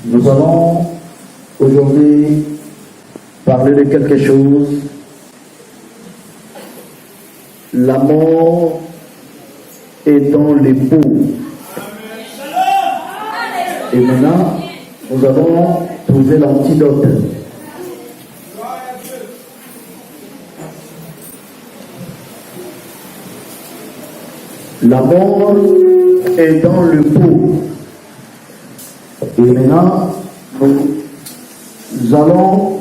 Nous allons aujourd'hui parler de quelque chose. La mort est dans les pots. Et maintenant, nous allons trouver l'antidote. La mort est dans le pot. Et maintenant, nous allons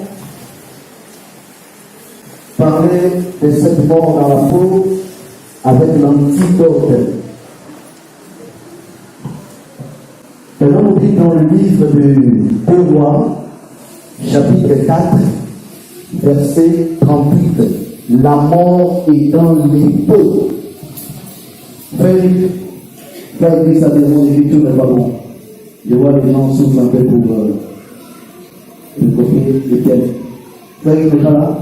parler de cette mort dans la peau avec l'antidote. Maintenant, on dit dans le livre de 2 Rois, chapitre 4, verset 38, la mort est dans les peaux. Frère, dit ça devant l'écriture n'est pas bon. Je vois les gens souffrent un peu pour copier les pièces. Frère, il est là.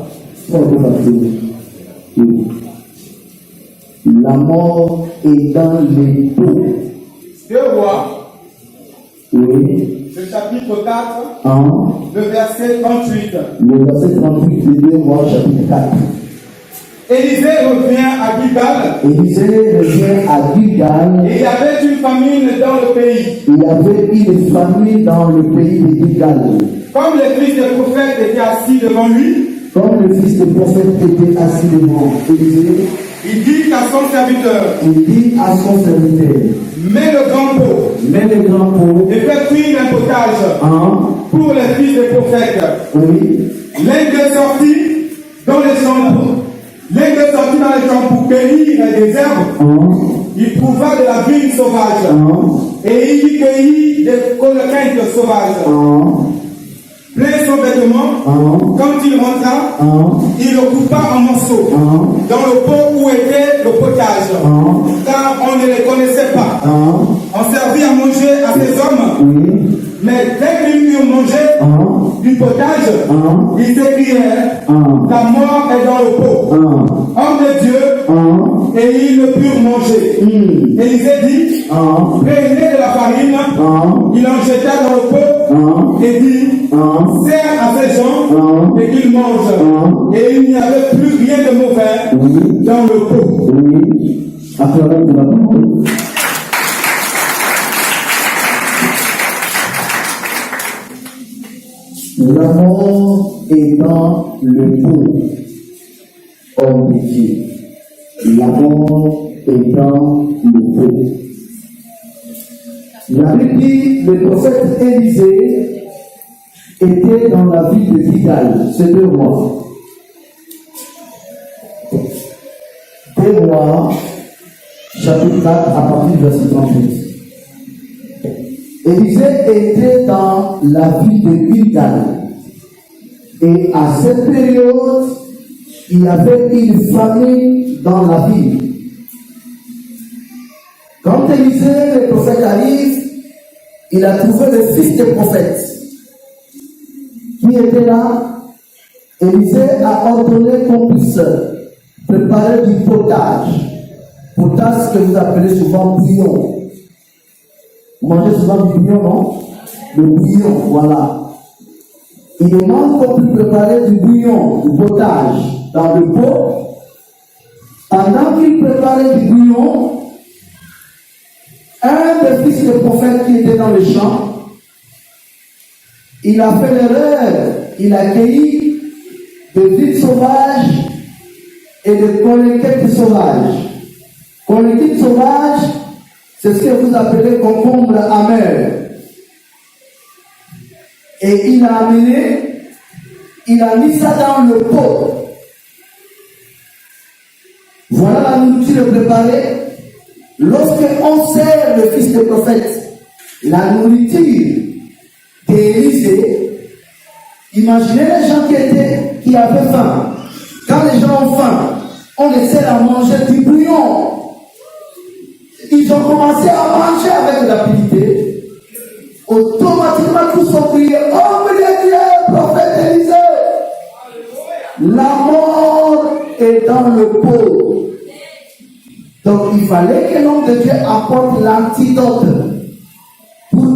C'est un peu facile. Oui. La mort est dans les peaux. 2 Rois. Oui. Le chapitre 4. Le verset 38. Le verset 38 de 2 Rois, chapitre 4. Élisée revient à Gilgal. Élisée revient à Gilgal. Et il y avait une famine dans le pays. Il y avait une famine dans le pays de Gilgal. Comme les fils des prophètes étaient assis devant lui, comme le fils du prophète était assis devant Élisée, il dit à son serviteur, mets le grand pot, et fais cuire un potage pour les fils des prophètes. Oui. L'un d'eux sortit dans les champs. Pour cueillir des herbes. Il trouva de la vigne sauvage. Et il y cueillit des colquintes sauvages. Plein son vêtement, quand il rentra, il le coupa en morceaux dans le pot où était le potage, car on ne les connaissait pas. On servit à manger à ces hommes, mais dès qu'ils eurent mangé du potage, ils s'écrièrent, la mort est dans le pot. Homme de Dieu, et ils ne purent manger. Élisée dit, prenez de la farine, il en jeta dans le pot et dit, sert à ces gens et qu'ils mangent. Et il n'y avait plus rien de mauvais dans le pot. Acclamons pour la parole. La mort est dans le pot, homme de Dieu. La mort est dans le pot. La Bible dit, le prophète Élisée était dans la ville de Gilgal, c'est 2 Rois. 2 Rois, chapitre 4, à partir du verset 38. Élisée était dans la ville de Gilgal. Et à cette période, il y avait une famine dans la ville. Quand Élisée, le prophète, arrive, il a trouvé le fils des prophètes qui était là. Élisée a ordonné qu'on puisse préparer du potage. Potage, ce que vous appelez souvent bouillon. Vous mangez souvent du bouillon, non? Le bouillon, voilà. Il demande qu'on puisse préparer du bouillon, du potage dans le pot. Pendant qu'il préparait du bouillon, un des fils des prophètes qui était dans le champ, il a fait l'erreur, il a cueilli des vides sauvages et des colquettes sauvages. Colquettes sauvages, c'est ce que vous appelez concombre amer. Et il a amené, il a mis ça dans le pot. Voilà la nourriture préparée. Lorsqu'on sert le fils du prophète, la nourriture d'Élisée, imaginez les gens qui avaient faim. Quand les gens ont faim, on les sert à manger du bouillon. Ils ont commencé à manger avec rapidité. Automatiquement, tous ont crié, oh mon Dieu, prophète Élisée. La mort est dans le pot. Donc il fallait que l'homme de Dieu apporte l'antidote.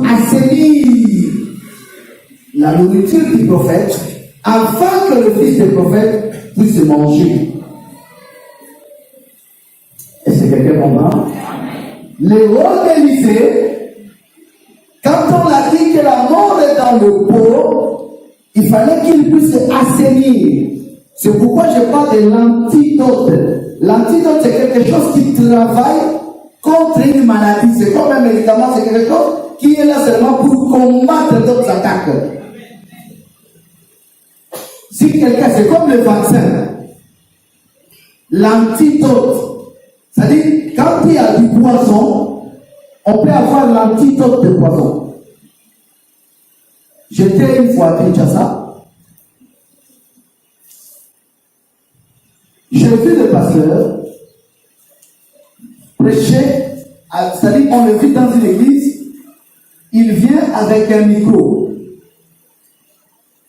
assainir la nourriture du prophète afin que le fils du prophète puisse manger. Est-ce que quelqu'un comprend? Le rôle d'Élisée, quand on a dit que la mort est dans le pot, il fallait qu'il puisse assainir. C'est pourquoi je parle de l'antidote. L'antidote, c'est quelque chose qui travaille contre une maladie. C'est comme un médicament, c'est quelque chose qui est là seulement pour combattre d'autres attaques. Si quelqu'un, c'est comme le vaccin, l'antidote, c'est-à-dire quand il y a du poison, on peut avoir l'antidote de poison. J'étais une fois à Kinshasa. J'ai vu le pasteur prêcher, c'est-à-dire on le vit dans une église, il vient avec un micro.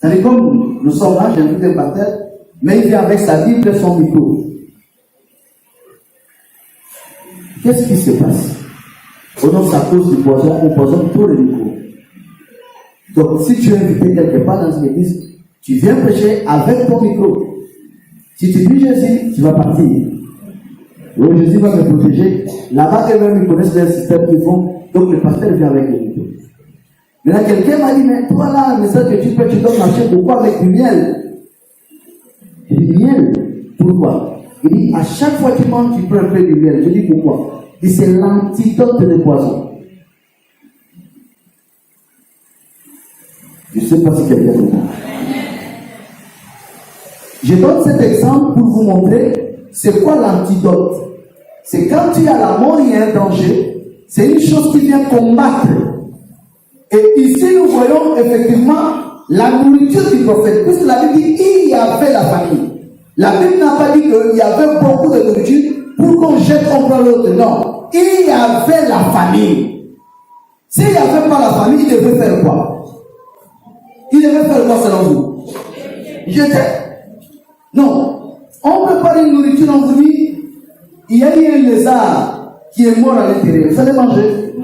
C'est-à-dire comme nous sommes là, j'ai vu le pasteur, mais il vient avec sa Bible et son micro. Qu'est-ce qui se passe? Au nom de sa cause du poison, on poisonne tous les micros. Donc si tu es invité quelque part dans une église, tu viens prêcher avec ton micro. Si tu dis Jésus, tu vas partir. Oui, Jésus va me protéger. Là-bas, eux-mêmes, ils connaissent le système qu'ils font. Donc, le pasteur vient avec le micro. Maintenant, quelqu'un m'a dit, mais toi là, le message que tu fais, tu dois marcher pourquoi avec du miel? Je dis, miel? Pourquoi? Il dit, à chaque fois que tu manges, tu prends un peu de miel. Je dis, pourquoi? Il dit, c'est l'antidote des poisons. Je ne sais pas si quelqu'un comprend. Je donne cet exemple pour vous montrer c'est quoi l'antidote. C'est quand il y a la mort, il y a un danger. C'est une chose qui vient combattre. Et ici, nous voyons effectivement la nourriture du prophète. Puisque la Bible dit il y avait la famille. La Bible n'a pas dit qu'il y avait beaucoup de nourriture pour qu'on jette un prend l'autre. Non. Il y avait la famille. S'il n'y avait pas la famille, il devait faire quoi? Il devait faire quoi selon vous? Jeter. Non, on prépare une nourriture, on vous dit, il y a eu un lézard qui est mort à l'intérieur. Vous allez manger?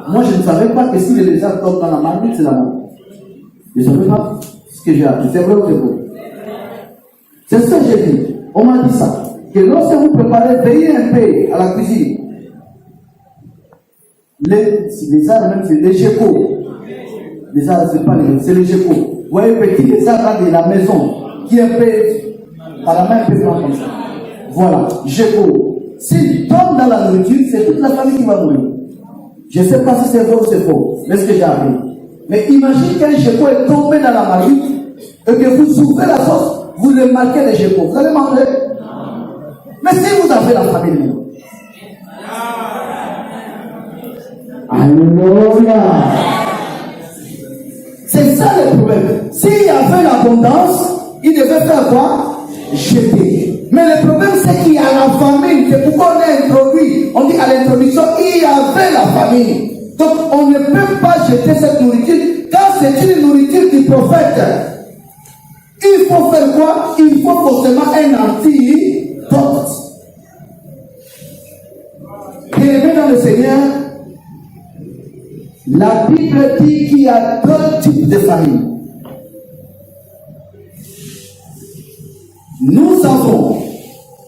Moi, je ne savais pas que si le lézard tombe dans la marmite, c'est la mort. Je ne savais pas ce que j'ai appris. C'est vrai ou c'est faux? C'est ce que j'ai dit. On m'a dit ça. Que lorsque vous préparez, veillez un peu à la cuisine. Les lézards, même, c'est les geckos. Les lézards, c'est pas les, c'est les geckos. Vous voyez, petit lézard là de la maison, qui est un peu à la main, un peu comme ça. Voilà, gecko. S'il tombe dans la nourriture, c'est toute la famille qui va mourir. Je ne sais pas si c'est vrai ou c'est faux, mais ce que j'ai appris. Mais imagine qu'un gecko est tombé dans la marmite et que vous ouvrez la sauce, vous le marquez les geckos. Vous allez manger? Mais si vous avez la famille, alléluia. C'est ça le problème. S'il y avait l'abondance, il devait faire quoi? Jeter. Mais le problème, c'est qu'il y a la famine. C'est pourquoi on a introduit. On dit à l'introduction, il y avait la famine. Donc, on ne peut pas jeter cette nourriture, car c'est une nourriture du prophète. Il faut faire quoi? Il faut forcément un antidote. Bien-aimé dans le Seigneur, la Bible dit qu'il y a deux types de familles. Nous avons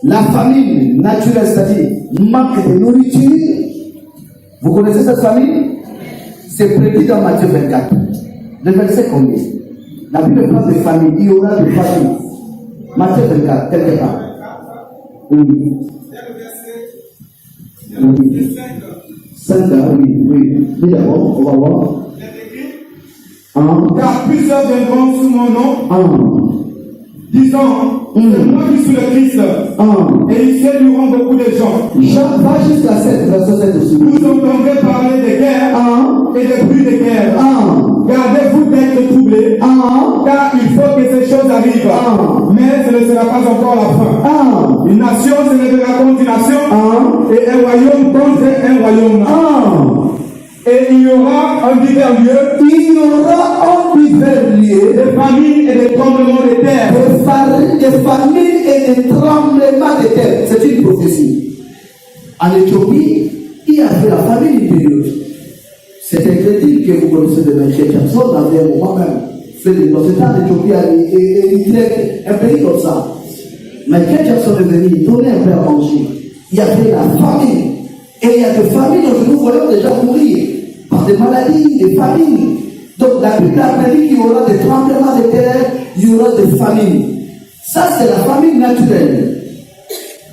la famille naturelle, c'est-à-dire manque de nourriture. Vous connaissez cette famille? C'est prédit dans Matthieu 24. Le verset combien? La Bible parle de famille. Il y aura des familles. Matthieu 24, quelque part. Oui. Oui. 5 ans, oui. Mais d'abord, on va voir. Car plusieurs viendront sous mon nom. Disant, c'est moi qui suis le Christ. Et ils séduiront beaucoup de gens. Jean va jusqu'à 7, verset 7 aussi. Vous entendrez parler de guerre et de bruit de guerre. Gardez-vous d'être troublés, car il faut que ces choses arrivent. Mais ce ne sera pas encore la fin. Une nation se lèvera contre une nation et un royaume contre un royaume. Et il y aura un divers lieu. Il y aura un divers lieu. Des famines et des tremblements de terre. Des famines et des tremblements de terre. C'est une prophétie. En Éthiopie, il y avait la famine périlleuse. C'est incroyable que vous connaissez de Michael Jackson, avait un moment même fait des concerts en Éthiopie et un pays comme ça. Michael Jackson est venu donner un peu à manger. Il y avait la famine. Et il y a des familles dont nous voyons déjà mourir par des maladies, des famines. Donc la Bible a prédit qu'il y aura des tremblements de terre, il y aura des famines. Ça, c'est la famine naturelle.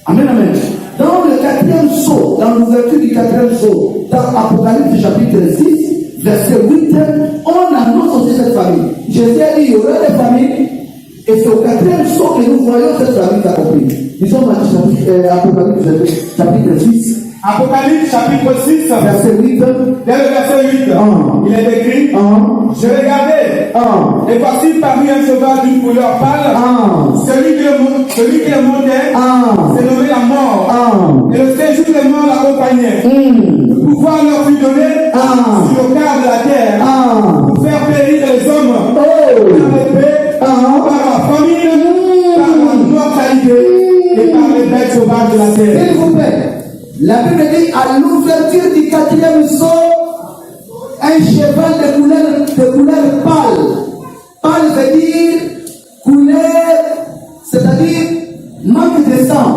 Amen, amen. Dans le 4e sceau, dans l'ouverture du 4e sceau, dans Apocalypse chapitre 6, verset 8, on annonce aussi cette famine. Jésus a dit il y aura des famines, et c'est au 4e sceau que nous voyons cette famine accomplie. Nous sommes à Apocalypse chapitre 6. Apocalypse chapitre 6, verset 8. Dès le verset 8, il est écrit je regardais, et voici parmi un cheval d'une couleur pâle, celui qui le montait, s'est nommé la mort, et le séjour des morts l'accompagnait. Le pouvoir leur fut donné sur le quart de la terre pour faire périr les hommes par l'épée, par la famine, par la mortalité et par les bêtes sauvages de la terre. S'il vous plaît. La Bible dit à l'ouverture du 4e sceau, un cheval de couleur pâle. Pâle veut dire couleur, c'est-à-dire manque de sang.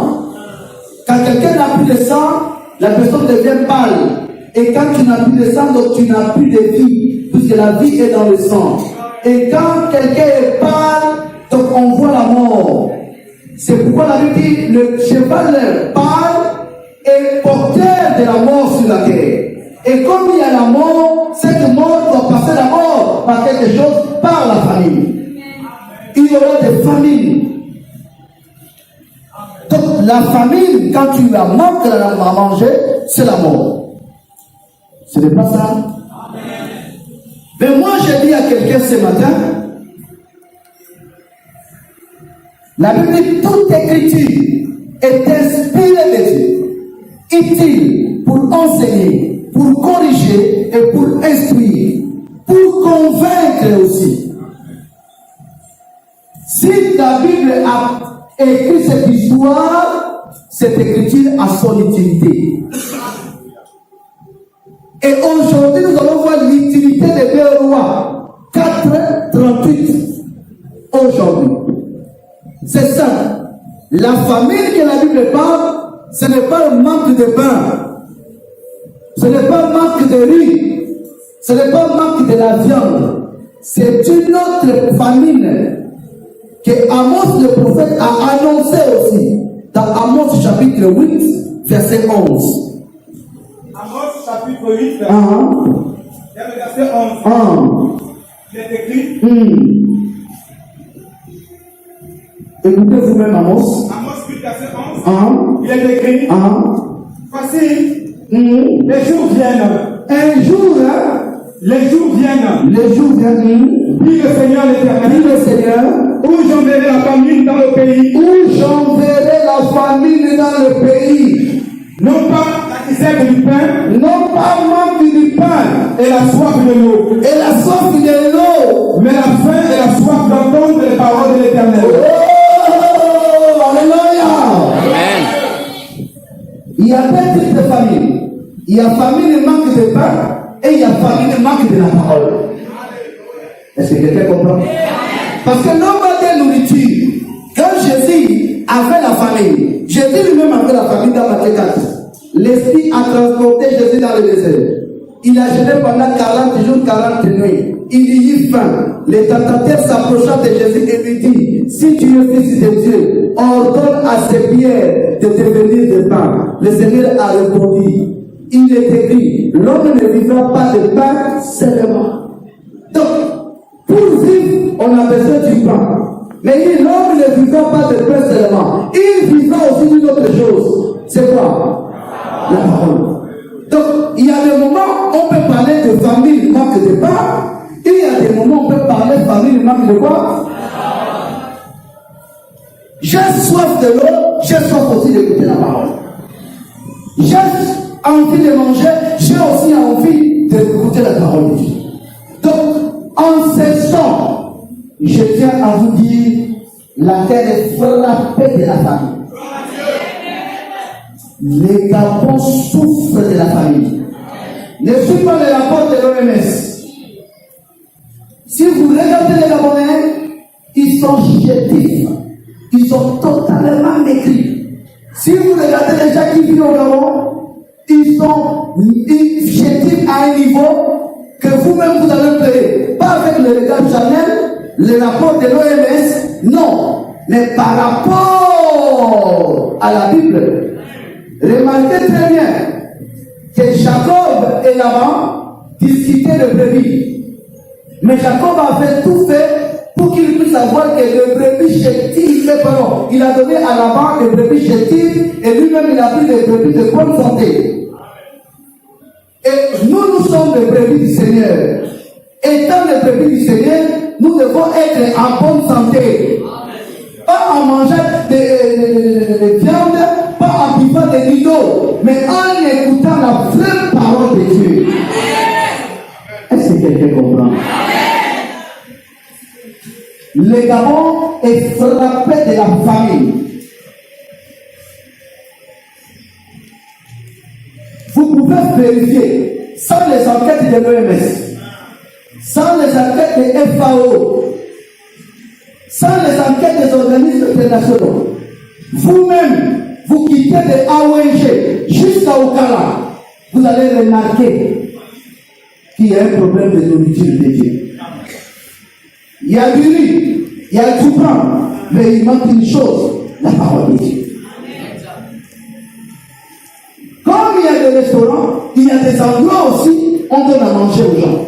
Quand quelqu'un n'a plus de sang, la personne devient pâle. Et quand tu n'as plus de sang, donc tu n'as plus de vie, puisque la vie est dans le sang. Et quand quelqu'un est pâle, donc on voit la mort. C'est pourquoi la Bible dit le cheval pâle est porteur de la mort sur la terre. Et comme il y a la mort, cette mort doit passer la mort par quelque chose, par la famine. Il y aura des famines. Donc la famine, quand tu as manque à manger, c'est la mort. Ce n'est pas ça. Mais moi j'ai dit à quelqu'un ce matin, la Bible dit toute écriture est inspirée de Dieu, utile pour enseigner, pour corriger et pour instruire, pour convaincre aussi. Si la Bible a écrit cette histoire, cette écriture a son utilité. Et aujourd'hui, nous allons voir l'utilité des 2 Rois 4:38. Aujourd'hui. C'est ça. La famine que la Bible parle, ce n'est pas un manque de pain. Ce n'est pas un manque de riz. Ce n'est pas un manque de la viande. C'est une autre famine que Amos le prophète a annoncé aussi. Dans Amos chapitre 8, verset 11. Amos chapitre 8, verset 11. Il est écrit. Écoutez vous-même Amos. Amos 8, verset 11. Il est écrit. Voici, les jours viennent. Un jour, les jours viennent. Les jours viennent. Dit le Seigneur l'Éternel. Dit le Seigneur. Où j'enverrai la famine dans le pays. Où j'enverrai la famine dans le pays. Non pas la disette du pain. Non pas manque du pain. Et la soif de l'eau. Et la soif de l'eau. Mais la faim et la soif d'entendre les paroles de l'Éternel. Oh, alléluia. Amen. Il y a 2 types de famine. Il y a famine et manque de pain. Et il y a famine et manque de la parole. Est-ce que quelqu'un comprend? Parce que l'homme a des nourritures. Quand Jésus avait la famine, Jésus lui-même avait la famine dans Matthieu 4. L'Esprit a transporté Jésus dans le désert. Il a jeûné pendant 40 jours, 40 nuits. Il y eut faim. Le tentateur s'approcha de Jésus et lui dit, si tu es fils de Dieu, ordonne à ces pierres de devenir des pains. Le Seigneur a répondu, il est écrit, l'homme ne vivra pas de pain seulement. Donc, pour vivre, on a besoin du pain. Mais l'homme ne vivra pas de pain seulement. Il vivra aussi d'une autre chose. C'est quoi? La parole. Donc, il y a des moments où on peut parler de famille, manque de pain. Et il y a des moments où on peut parler de famille, manque de quoi? J'ai soif de l'eau, j'ai soif aussi d'écouter la parole. J'ai envie de manger, j'ai aussi envie d'écouter la parole de Dieu. Donc, en ce temps, je tiens à vous dire, la terre est frappée de la famille. Les Gabons souffrent de la famille. Ne suis pas le rapport de l'OMS. l'OMS. Si vous regardez les Gabonais, ils sont chétifs. Ils sont totalement maigris. Si vous regardez les gens qui vivent au Gabon, ils sont chétifs à un niveau que vous-même vous allez payer. Pas avec le regard charnel, le rapport de l'OMS, non. Mais par rapport à la Bible, remarquez très bien que Jacob et Laban discutaient de brebis. Mais Jacob avait tout fait pour qu'il puisse savoir que le brebis chétif, il a donné à Laban le brebis chétif et lui-même il a pris des brebis de bonne santé. Et nous sommes les brebis du Seigneur. Étant les brebis du Seigneur, nous devons être en bonne santé. Pas en mangeant des viandes, pas en buvant des rideaux, mais en écoutant la vraie parole de Dieu. Est-ce que quelqu'un comprend? Le Gabon est frappé de la famine. Vous pouvez vérifier, sans les enquêtes de l'OMS, sans les enquêtes de FAO, sans les enquêtes des organismes internationaux, vous-même, vous quittez de AONG jusqu'à Okala, vous allez remarquer qu'il y a un problème de nourriture de Dieu. Il y a du riz, il y a du pain, mais il manque une chose, la parole de Dieu. Comme il y a des restaurants, il y a des endroits aussi où on donne à manger aux gens.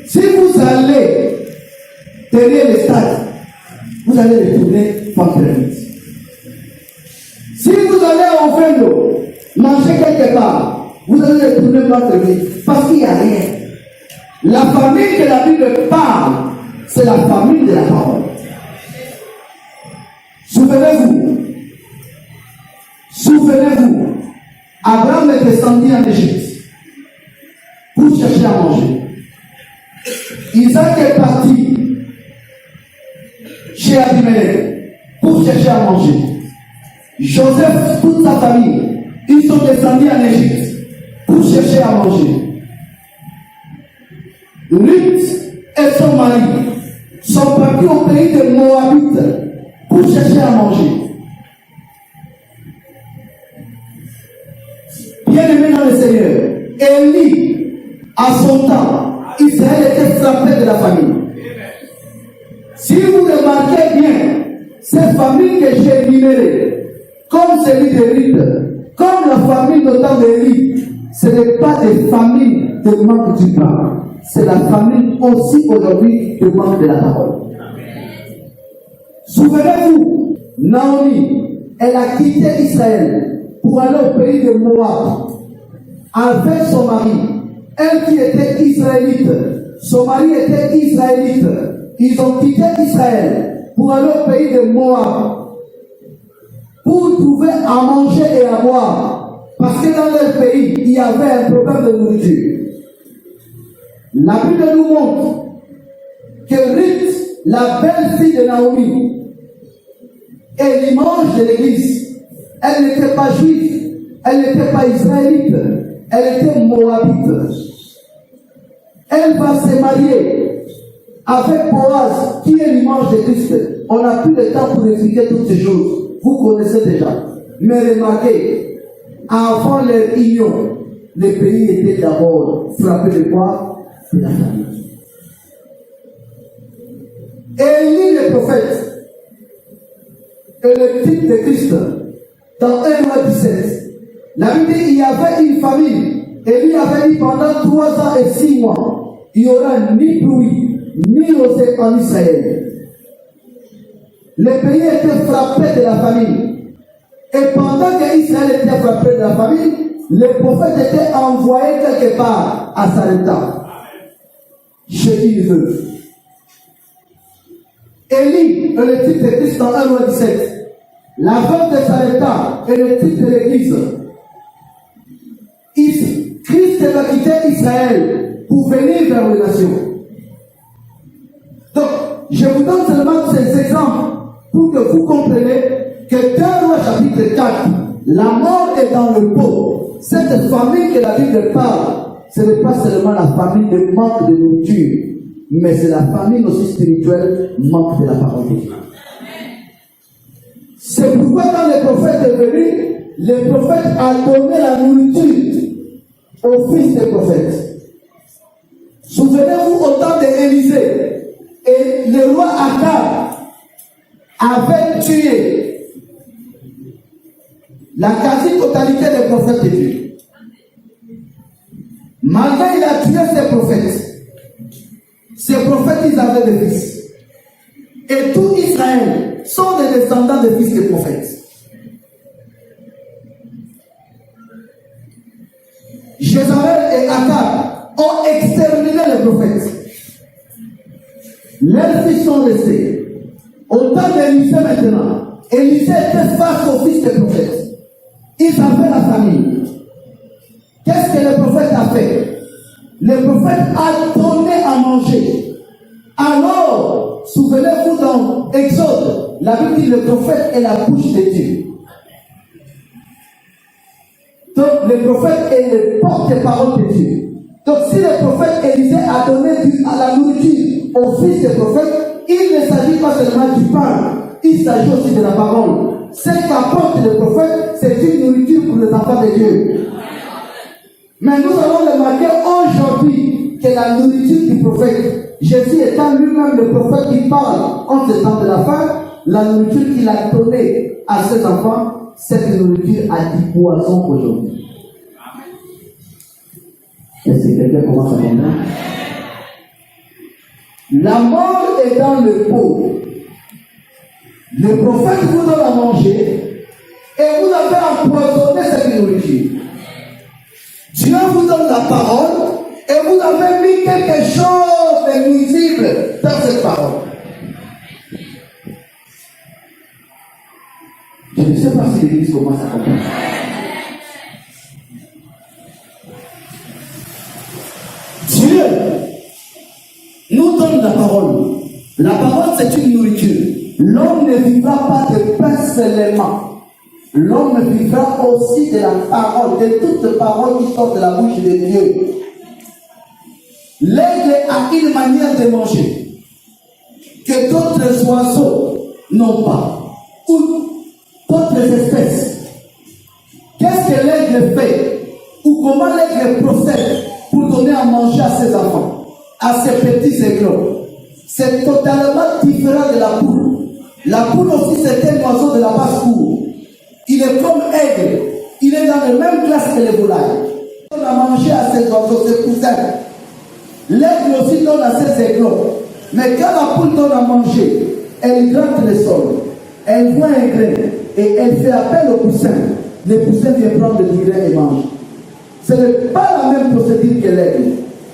Si vous allez derrière le stade, vous allez retourner vendredi. Si vous allez au vélo, manger quelque part, vous allez retourner vendredi, parce qu'il n'y a rien. La famille que la Bible parle, c'est la famille de la parole. Souvenez-vous, Abraham est descendu en Égypte pour chercher à manger. Isaac est parti chez Abimelech pour chercher à manger. Joseph, toute sa famille, ils sont descendus en Égypte pour chercher à manger. Ruth et son mari sont partis au pays de Moabite pour chercher à manger. Bien-aimé dans le Seigneur, Élie, à son temps, Israël était frappé de la famille. Si vous remarquez bien, ces familles que j'ai énumérées, comme celui de Ruth, comme la famille de temps d'Élie, ce n'est pas des familles de manque du pain, c'est la famille aussi aujourd'hui de manque de la parole. Souvenez-vous, Naomi, elle a quitté Israël pour aller au pays de Moab avec son mari. Elle qui était israélite, son mari était israélite. Ils ont quitté Israël pour aller au pays de Moab pour trouver à manger et à boire. Parce que dans leur pays, il y avait un problème de nourriture. La Bible nous montre que Ruth, la belle-fille de Naomi, est l'image de l'église. Elle n'était pas juive, elle n'était pas israélite, elle était moabite. Elle va se marier avec Boaz, qui est l'image de Christ. On n'a plus le temps pour expliquer toutes ces choses. Vous connaissez déjà. Mais remarquez, avant leur union, le pays était d'abord frappé de quoi? De la famille. Élie le prophète est le type de Christ. Dans 1 roi 17, la Bible dit qu'il y avait une famille. Élie avait dit pendant 3 ans et 6 mois, il n'y aura ni pluie, ni rosée en Israël. Le pays était frappé de la famille. Et pendant que Israël était frappé de la famille, le prophète était envoyé quelque part à Sarepta, chez une veuve. Élie est le type de Christ dans 1 roi 17. La veuve de Sarepta est le type de l'église. Christ va quitter Israël pour venir vers les nations. Donc, je vous donne seulement ces exemples pour que vous compreniez que 2 Rois chapitre 4, la mort est dans le pot. Cette famille que la Bible parle ce n'est pas seulement la famille de manque de nourriture, mais c'est la famille aussi spirituelle manque de la parole de Dieu. C'est pourquoi quand le prophète est venu, le prophète a donné la nourriture au fils des prophètes. Souvenez-vous au temps d'Élisée, et le roi Akab avait tué la quasi-totalité des prophètes de Dieu. Malgré il a tué ses prophètes, ils avaient des fils. Et tout Israël sont des descendants des fils des prophètes. Jézabel et Akab ont exterminé les prophètes. Leurs fils sont restés. Au temps d'Élisée maintenant, Élisée était face aux fils des prophètes. Ils avaient la famille. Qu'est-ce que le prophète a fait? Le prophète a donné à manger. Alors, souvenez-vous dans Exode, la Bible dit le prophète est la bouche de Dieu. Donc, le prophète est le porte-parole de Dieu. Donc, si le prophète Élisée a donné à la nourriture au fils des prophètes, il ne s'agit pas seulement du pain, il s'agit aussi de la parole. Ce qu'apporte le prophète, c'est une nourriture pour les enfants de Dieu. Mais nous allons remarquer aujourd'hui que la nourriture du prophète, Jésus étant lui-même le prophète qui parle en ce temps de la fin, la nourriture qu'il a donnée à ses enfants, cette nourriture a du poison aujourd'hui. Est-ce que quelqu'un commence à comprendre? La mort est dans le pot. Le prophète vous donne à manger et vous avez empoisonné cette nourriture. Dieu vous donne la parole et vous avez mis quelque chose de nuisible dans cette parole. Je ne sais pas si l'Église commence à comprendre. Dieu nous donne la parole. La parole, c'est une nourriture. L'homme ne vivra pas de pain seulement. L'homme vivra aussi de la parole, de toute parole qui sort de la bouche de Dieu. L'aigle a une manière de manger que d'autres oiseaux n'ont pas, ou d'autres espèces. Qu'est-ce que l'aigle fait, ou comment l'aigle procède pour donner à manger à ses enfants, à ses petits aiglons? C'est totalement différent de la poule. La poule aussi, c'est un oiseau de la basse-cour. Il est comme aigle. Il est dans la même classe que les volailles. On donne à manger à ses oiseaux, ses poussins. L'aigle aussi donne à ses aiglons. Mais quand la poule donne à manger, elle gratte le sol. Elle voit un grain et elle fait appel aux poussins. Les poussins viennent prendre le grain et mangent. Ce n'est pas la même procédure que l'aigle.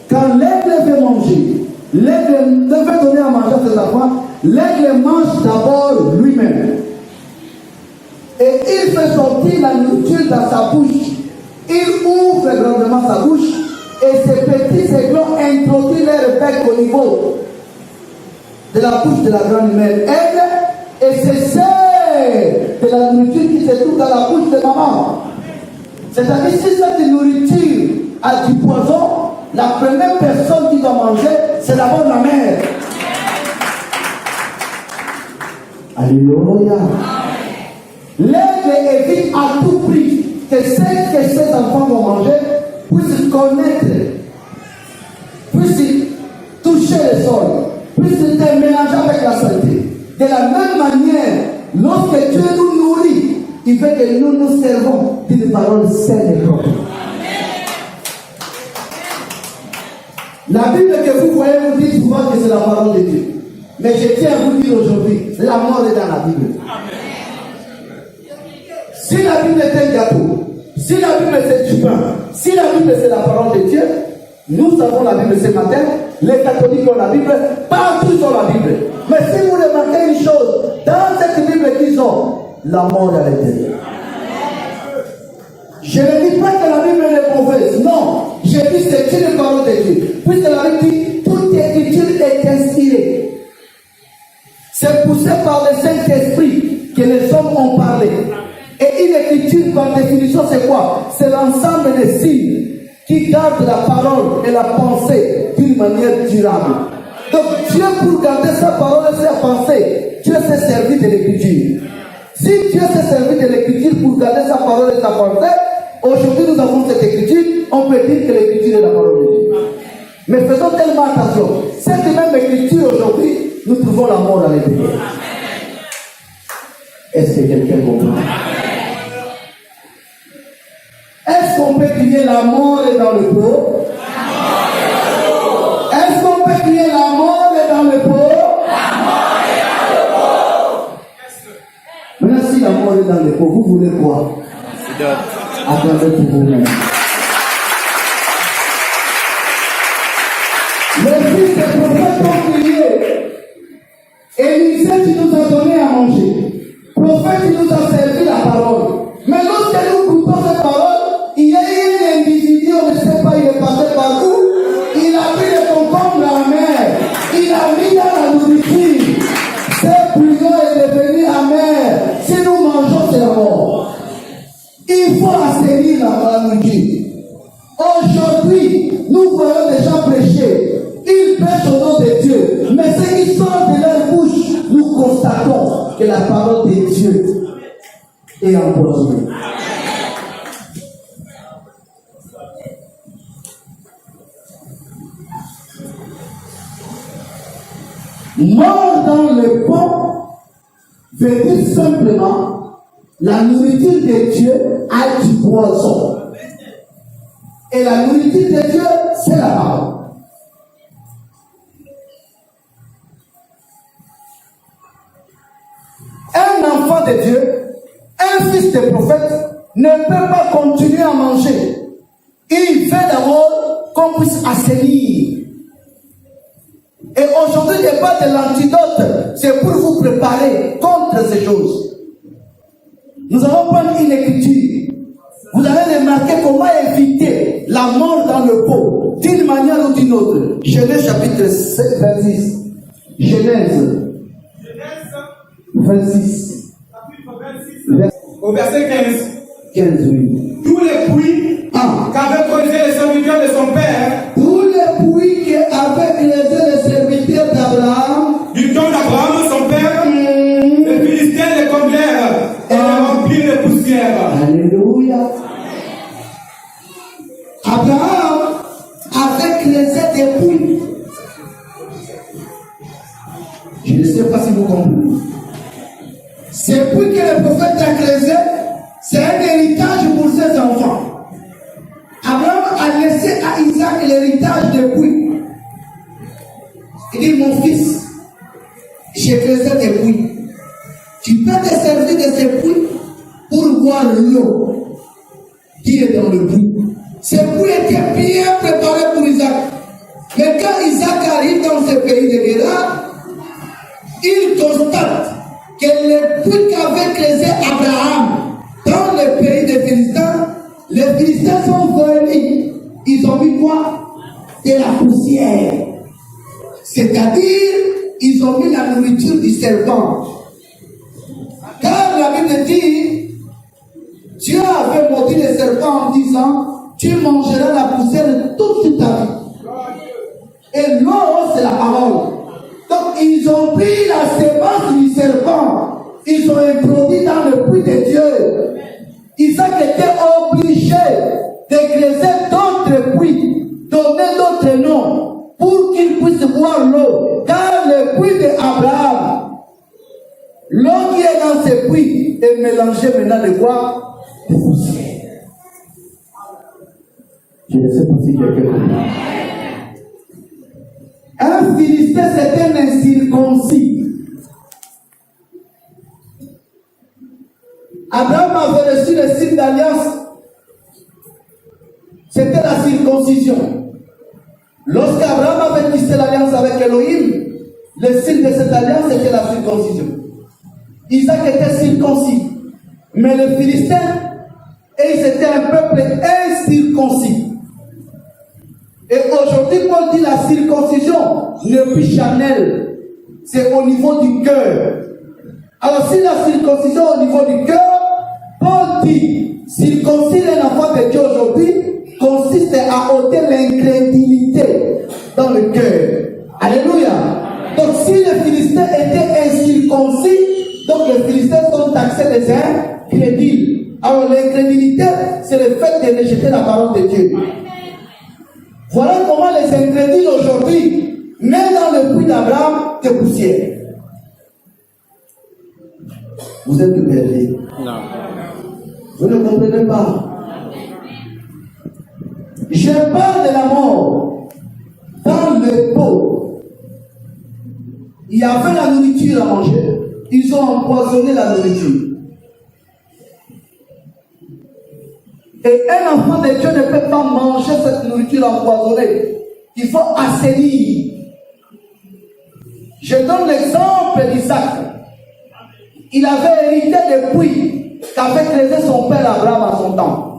Quand l'aigle veut manger, l'aigle devait donner à manger à ses enfants. L'aigle mange d'abord lui-même. Et il fait sortir la nourriture dans sa bouche. Il ouvre grandement sa bouche. Et ses petits aiglons introduisent leur bec au niveau de la bouche de la grande mère aigle. Et c'est de la nourriture qui se trouve dans la bouche de maman. C'est-à-dire, si cette nourriture a du poison, la première personne qui doit manger, c'est d'abord la mère. Alléluia. L'aigle évite à tout prix que ses enfants vont manger puissent connaître, puissent toucher le sol, puissent se mélanger avec la santé. De la même manière, lorsque Dieu nous nourrit, il veut que nous nous servons d'une parole saine et propre. La Bible que vous voyez vous dit souvent que c'est la parole de Dieu. Mais je tiens à vous dire aujourd'hui, la mort est dans la Bible. Si la Bible est un gâteau, si la Bible c'est du pain, si la Bible c'est la parole de Dieu, nous avons la Bible ce matin, les catholiques ont la Bible, partout ils ont la Bible. Mais si vous remarquez une chose, dans cette Bible qu'ils ont, la mort est à l'intérieur. Je ne dis pas que la Bible est mauvaise, non. Je dis que c'est une parole de Dieu. Puisque la Bible dit, toute écriture est inspirée. C'est poussé par le Saint-Esprit que les hommes ont parlé. Et une écriture, par définition, c'est quoi? C'est l'ensemble des signes qui garde la parole et la pensée d'une manière durable. Donc Dieu, pour garder sa parole et sa pensée, Dieu s'est servi de l'écriture. Si Dieu s'est servi de l'écriture pour garder sa parole et sa pensée, aujourd'hui nous avons cette écriture, on peut dire que l'écriture est la parole de Dieu. Mais faisons tellement attention. Cette même écriture aujourd'hui, nous trouvons la mort à l'intérieur. Est-ce que quelqu'un comprend? Est-ce qu'on peut crier la mort est dans le pot? Est-ce qu'on peut crier la mort est dans le pot? Maintenant, si la mort est dans le pot, vous voulez quoi? Attendez pour vous-même. Les fils des prophètes ont crié. Élisée, tu nous as donné à manger. Prophète, tu nous as servi la parole. Mais lorsque nous goûtons cette parole, il y a eu un individu, on ne sait pas, il est passé par où. Il a pris le concombre dans la mer. Il a mis dans la nourriture. Cette bouillon est devenu amer. Si nous mangeons, c'est la mort. Il faut assainir la nourriture. Aujourd'hui, nous voyons des gens prêcher. Ils prêchent au nom de Dieu. Mais ce qui sort de leur bouche, nous constatons que la parole de Dieu est empoisonnée. Mort dans le pot veut dire simplement la nourriture de Dieu a du poison. Et la nourriture de Dieu, c'est la parole. Un enfant de Dieu, un fils de prophète, ne peut pas continuer à manger. Il veut d'abord qu'on puisse assainir. Et aujourd'hui, il n'y a pas de l'antidote. C'est pour vous préparer contre ces choses. Nous allons prendre une écriture. Vous allez remarquer comment éviter la mort dans le pot, d'une manière ou d'une autre. Genèse chapitre 7, 26. Genèse 26. Au verset 15. 15, oui. Tous les puits qu'avaient creusé les serviteurs de son père, tous les puits qu'avaient creusé les serviteurs d'Abraham, du temps d'Abraham, son père, les Philistins les comblèrent et les remplirent de poussière. Alléluia. Abraham avait creusé des puits. Je ne sais pas si vous comprenez. Ces puits que le prophète a creusé, c'est un héritage pour ses enfants. Abraham a laissé à Isaac l'héritage des puits. Il dit, mon fils, j'ai creusé des puits. Tu peux te servir de ces puits pour boire l'eau qui est dans le puits. Ces puits étaient bien préparés pour Isaac. Mais quand Isaac arrive dans ce pays de Guérard, il constate que les puits qu'avait creusé Abraham dans le pays des Philistins, les Philistins sont venus. Ils ont mis quoi? De la poussière. C'est-à-dire, ils ont mis la nourriture du serpent. Car la Bible dit, Dieu avait maudit le serpent en disant, tu mangeras la poussière toute ta vie. Et l'eau, c'est la parole. Donc, ils ont pris la sémence du serpent. Ils ont introduit dans le puits de Dieu. Isaac était obligé de creuser d'autres puits, donner d'autres noms, pour qu'il puisse boire l'eau. Car le puits d'Abraham, l'eau qui est dans ce puits est mélangée maintenant de quoi? De poussière. Je ne sais pas si quelqu'un comprend. Un Philistin, c'était un incirconcis. Abraham avait reçu le signe d'alliance. C'était la circoncision. Lorsqu'Abraham avait tissé l'alliance avec Elohim, le signe de cette alliance était la circoncision. Isaac était circoncis. Mais les Philistins, c'était un peuple incirconcis. Et aujourd'hui, Paul dit la circoncision n'est plus charnelle. C'est au niveau du cœur. Alors si la circoncision est au niveau du cœur, Paul dit, circoncire un enfant de Dieu aujourd'hui, consiste c'est à ôter l'incrédulité dans le cœur. Alléluia. Donc si les Philistins étaient incirconcis, donc les Philistins sont taxés des incrédules. Alors l'incrédulité, c'est le fait de rejeter la parole de Dieu. Voilà comment les incrédules aujourd'hui, même dans le puits d'Abraham, de poussière. Vous êtes perdus. Non. Vous ne comprenez pas. Je parle de la mort. Dans le pot, il y avait la nourriture à manger. Ils ont empoisonné la nourriture. Et un enfant de Dieu ne peut pas manger cette nourriture empoisonnée. Il faut assainir. Je donne l'exemple d'Isaac. Il avait hérité des puits qu'avait creusé son père Abraham à son temps.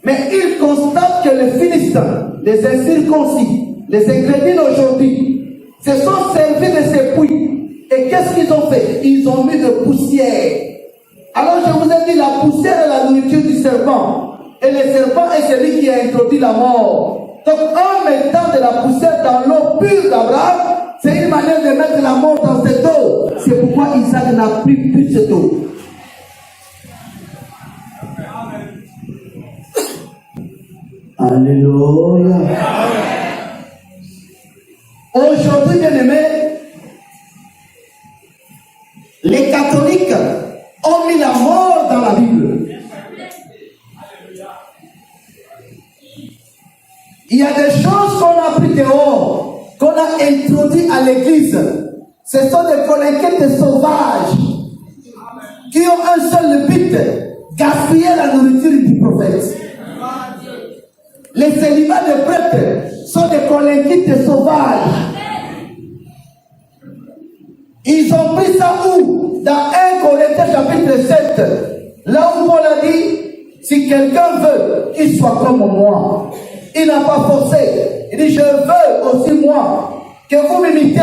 Mais il constate que les Philistins, les incirconcis, les incrédules aujourd'hui, se sont servis de ces puits. Et qu'est-ce qu'ils ont fait? Ils ont mis de poussière. Alors je vous ai dit, la poussière est la nourriture du serpent. Et le serpent est celui qui a introduit la mort. Donc en mettant de la poussière dans l'eau pure d'Abraham, c'est une manière de mettre la mort dans cette eau. C'est pourquoi Isaac n'a plus cette eau. Alléluia. Aujourd'hui, bien aimés, les catholiques ont mis la mort dans la Bible. Il y a des choses qu'on a pris dehors, qu'on a introduit à l'église. Ce sont des collectes sauvages qui ont un seul but, gaspiller la nourriture du prophète. Les célibats de prêtres sont des collectes sauvages. Ils ont pris ça où? Dans 1 Corinthiens chapitre 7. Là où Paul a dit, si quelqu'un veut qu'il soit comme moi, il n'a pas forcé. Il dit, je veux aussi moi que vous m'imitez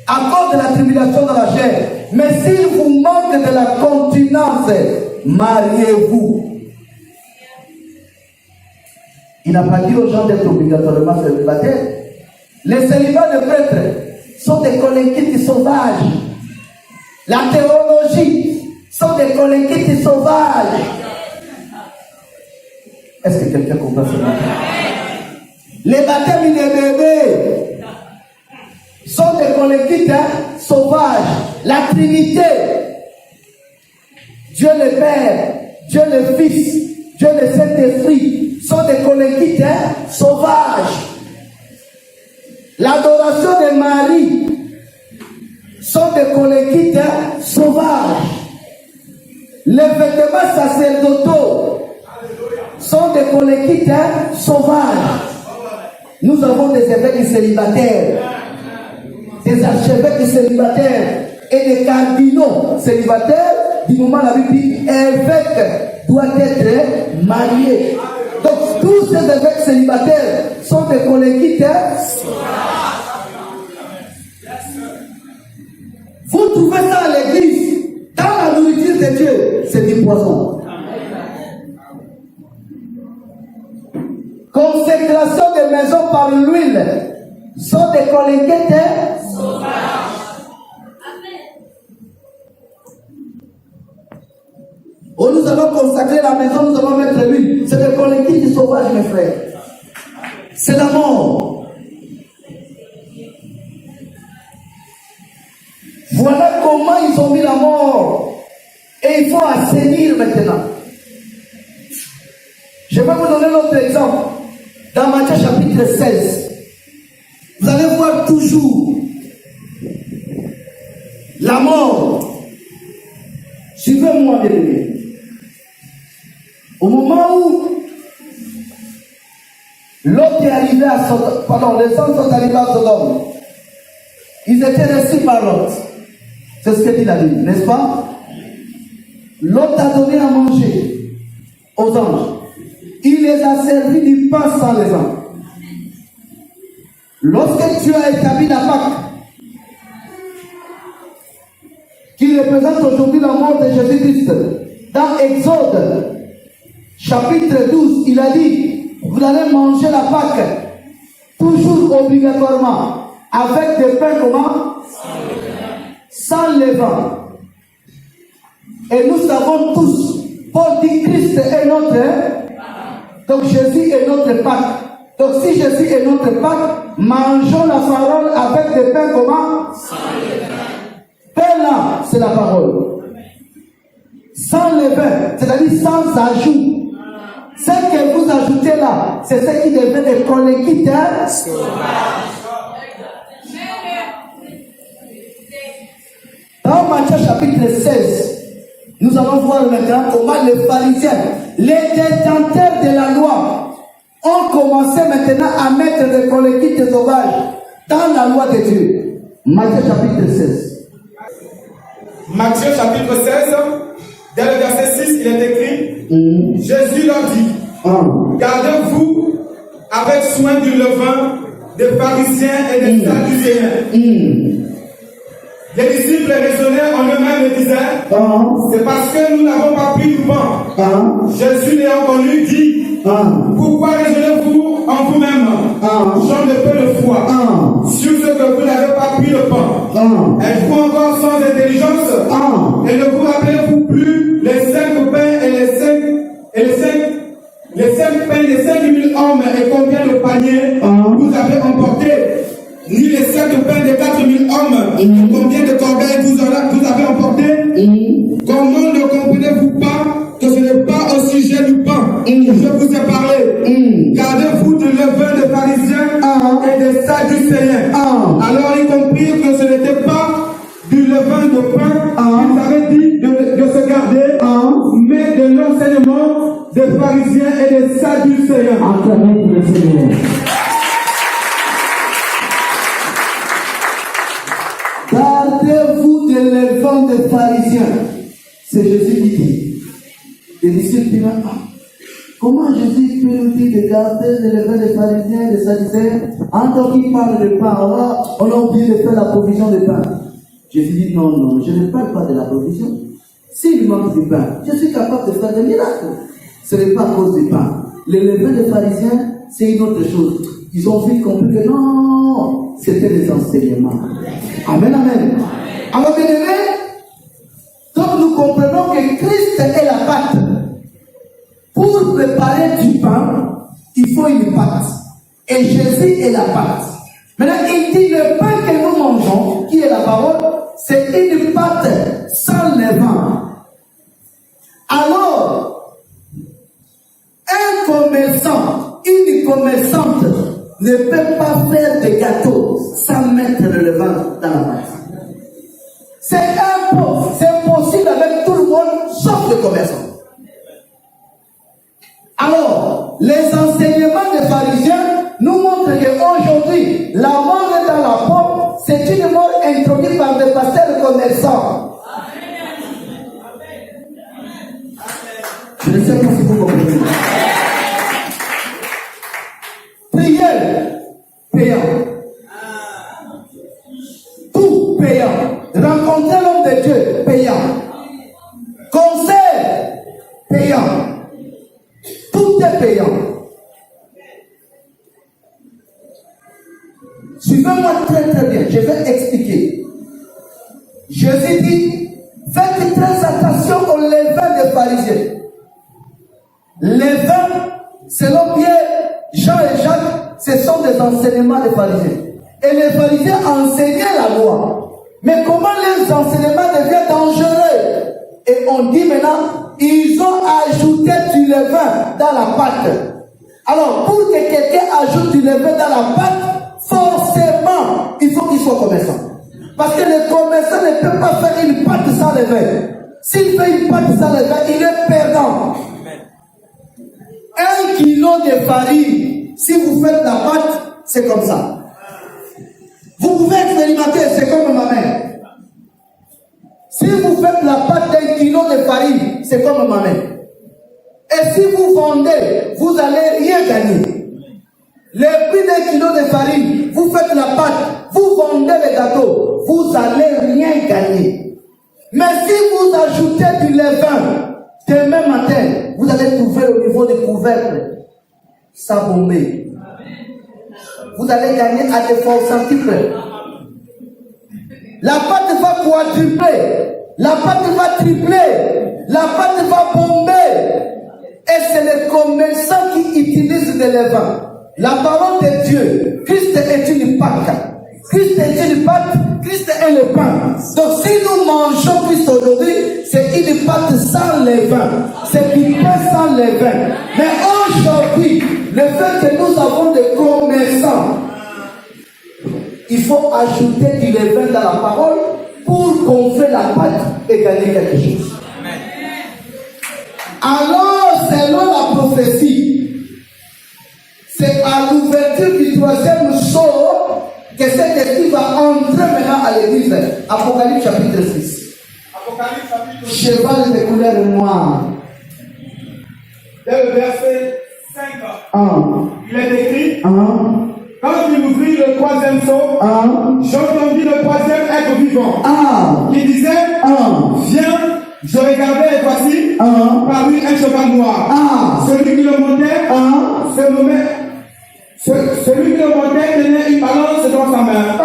à cause de la tribulation dans la chair. Mais s'il vous manque de la continence, mariez-vous. Il n'a pas dit aux gens d'être obligatoirement célibataires. Les célibats de prêtres sont des collectifs sauvages. La théologie sont des collectifs sauvages. Est-ce que quelqu'un comprend cela? Les baptêmes des bébés sont des collectifs sauvages. La Trinité, Dieu le Père, Dieu le Fils, Dieu le Saint-Esprit, sont des collectifs sauvages. L'adoration de Marie sont des collectifs sauvages. Les vêtements sacerdotaux sont des collectifs sauvages. Nous avons des évêques célibataires, des archevêques célibataires et des cardinaux célibataires. Du moment où la Bible dit évêque doit être marié. Donc tous ces évêques célibataires sont des collectifs. Vous trouvez ça à l'église, dans la nourriture de Dieu, c'est du poison. Consécration des maisons par l'huile sont des collectifs sauvages. Oh, nous allons consacrer la maison, nous allons mettre l'huile. C'est des collectifs sauvages, mes frères. C'est la mort. Voilà comment ils ont mis la mort. Et il faut assainir maintenant. Je vais vous donner l'autre exemple. Dans Matthieu chapitre 16, vous allez voir toujours la mort. Suivez-moi, bien aimé. Au moment où l'autre est arrivé à Sodome, pardon, les hommes sont arrivés à Sodome, ils étaient reçus par l'autre. C'est ce que dit la Bible, n'est-ce pas? L'autre a donné à manger aux anges. Il les a servis du pain sans les anges. Lorsque Dieu a établi la Pâque, qui représente aujourd'hui la mort de Jésus-Christ, dans Exode, chapitre 12, il a dit, vous allez manger la Pâque, toujours obligatoirement, avec des pains comment? Sans levain. Et nous savons tous, Paul dit Christ est notre, donc Jésus est notre Pâque. Donc si Jésus est notre Pâque, mangeons la parole avec des pains comment? Pain là, c'est la parole. Sans levain, c'est-à-dire sans ajout. Ce que vous ajoutez là, c'est ce qui devient des collectifs sauvages. Dans Matthieu chapitre 16, nous allons voir maintenant comment les pharisiens, les détenteurs de la loi, ont commencé maintenant à mettre des collectifs sauvages dans la loi de Dieu. Matthieu chapitre 16. Matthieu chapitre 16, dès le verset 6, il est écrit, Jésus leur dit, gardez-vous avec soin du levain des pharisiens et des sadducéens. Les disciples raisonnaient en eux-mêmes et disaient, c'est parce que nous n'avons pas pris du pain. Jésus l'ayant connu dit, pourquoi raisonnez-vous en vous-même, gens de peu de foi, sur ce que vous n'avez pas pris le pain? Êtes-vous encore sans intelligence? Et ne vous rappelez-vous plus les 5 pains et les 5 pains des 5000 hommes et combien de paniers vous avez emporté? Ni les 7 pains des 4000 hommes, combien de corbeilles vous avez emporté? Comment ne comprenez-vous pas que ce n'est pas au sujet du pain que je vous ai parlé? Gardez-vous du levain des pharisiens et des sadducéens. Alors ils comprirent que ce n'était pas du levain de pain qu'ils avaient dit de se garder, mais de l'enseignement des pharisiens et des sadducéens. Gardez-vous de levain des pharisiens. C'est Jésus qui dit. Les disciples disent, comment Jésus peut nous dire de garder le levain des pharisiens et des sadducéens? Quand il parle de pain, on a oublié de faire la provision de pain. Jésus dit, non, je ne parle pas de la provision. S'il manque du pain, je suis capable de faire des miracles. Ce n'est pas à cause du pain. Le levain des pharisiens, c'est une autre chose. Ils ont vite compris que non, c'était les enseignements. Amen, amen. Alors, bien aimé, donc nous comprenons que Christ est la pâte. Pour préparer du pain, il faut une pâte. Et Jésus est la pâte. Maintenant, il dit le pain que nous mangeons, qui est la parole, c'est une pâte sans levain. Alors, un commerçant, une commerçante ne peut pas faire des gâteaux sans mettre le levain dans la pâte. C'est possible avec tout le monde, sauf les commerçants. Alors, les enseignements des pharisiens nous montrent qu'aujourd'hui, la mort est dans la porte, c'est une mort introduite par des pasteurs commerçants. Je ne sais pas si vous comprenez. Prière, payant. Tout payant. Rencontrer l'homme de Dieu, payant. Concert, payant. Tout est payant. Suivez-moi très très bien, je vais expliquer. Jésus dit, faites très attention au levain des pharisiens. Levain, selon Pierre, Jean et Jacques, ce sont des enseignements des pharisiens. Et les pharisiens enseignaient la loi. Mais comment les enseignements deviennent dangereux? Et on dit maintenant, ils ont ajouté du levain dans la pâte. Alors, pour que quelqu'un ajoute du levain dans la pâte, forcément, il faut qu'il soit commerçant. Parce que le commerçant ne peut pas faire une pâte sans levain. S'il fait une pâte sans levain, il est perdant. 1 kilo de farine, si vous faites la pâte, c'est comme ça. Vous pouvez expérimenter, c'est comme ma mère. Si vous faites la pâte d'1 kilo de farine, c'est comme ma mère. Et si vous vendez, vous n'allez rien gagner. Le prix d'1 kilo de farine, vous faites la pâte, vous vendez les gâteaux, vous n'allez rien gagner. Mais si vous ajoutez du levain, demain matin, vous allez trouver au niveau des couvercles s'abomber. Vous allez gagner à des forces centiples. La pâte va quadrupler. La pâte va tripler. La pâte va bomber. Et c'est les commerçants qui utilisent de levain. La parole de Dieu, Christ est une pâte. Christ est une pâte, Christ est le pain. Donc si nous mangeons Christ aujourd'hui, c'est une pâte sans levain. C'est du pain sans levain. Mais aujourd'hui, le fait que nous avons des commerçants, il faut ajouter du levain dans la parole pour gonfler la pâte et gagner quelque chose. Alors, selon la prophétie, c'est à l'ouverture du 3e sceau que cet esprit va entrer maintenant à l'église. Apocalypse chapitre 6. Apocalypse chapitre 6. Cheval de couleur noire. Dès le verset 5, il est écrit, quand il ouvrit le 3e sceau, j'entendis le 3e être vivant qui disait, viens, je regardais et voici, parmi un cheval noir. Celui qui le montait se nommait, celui qui le montait tenait une balance dans sa main.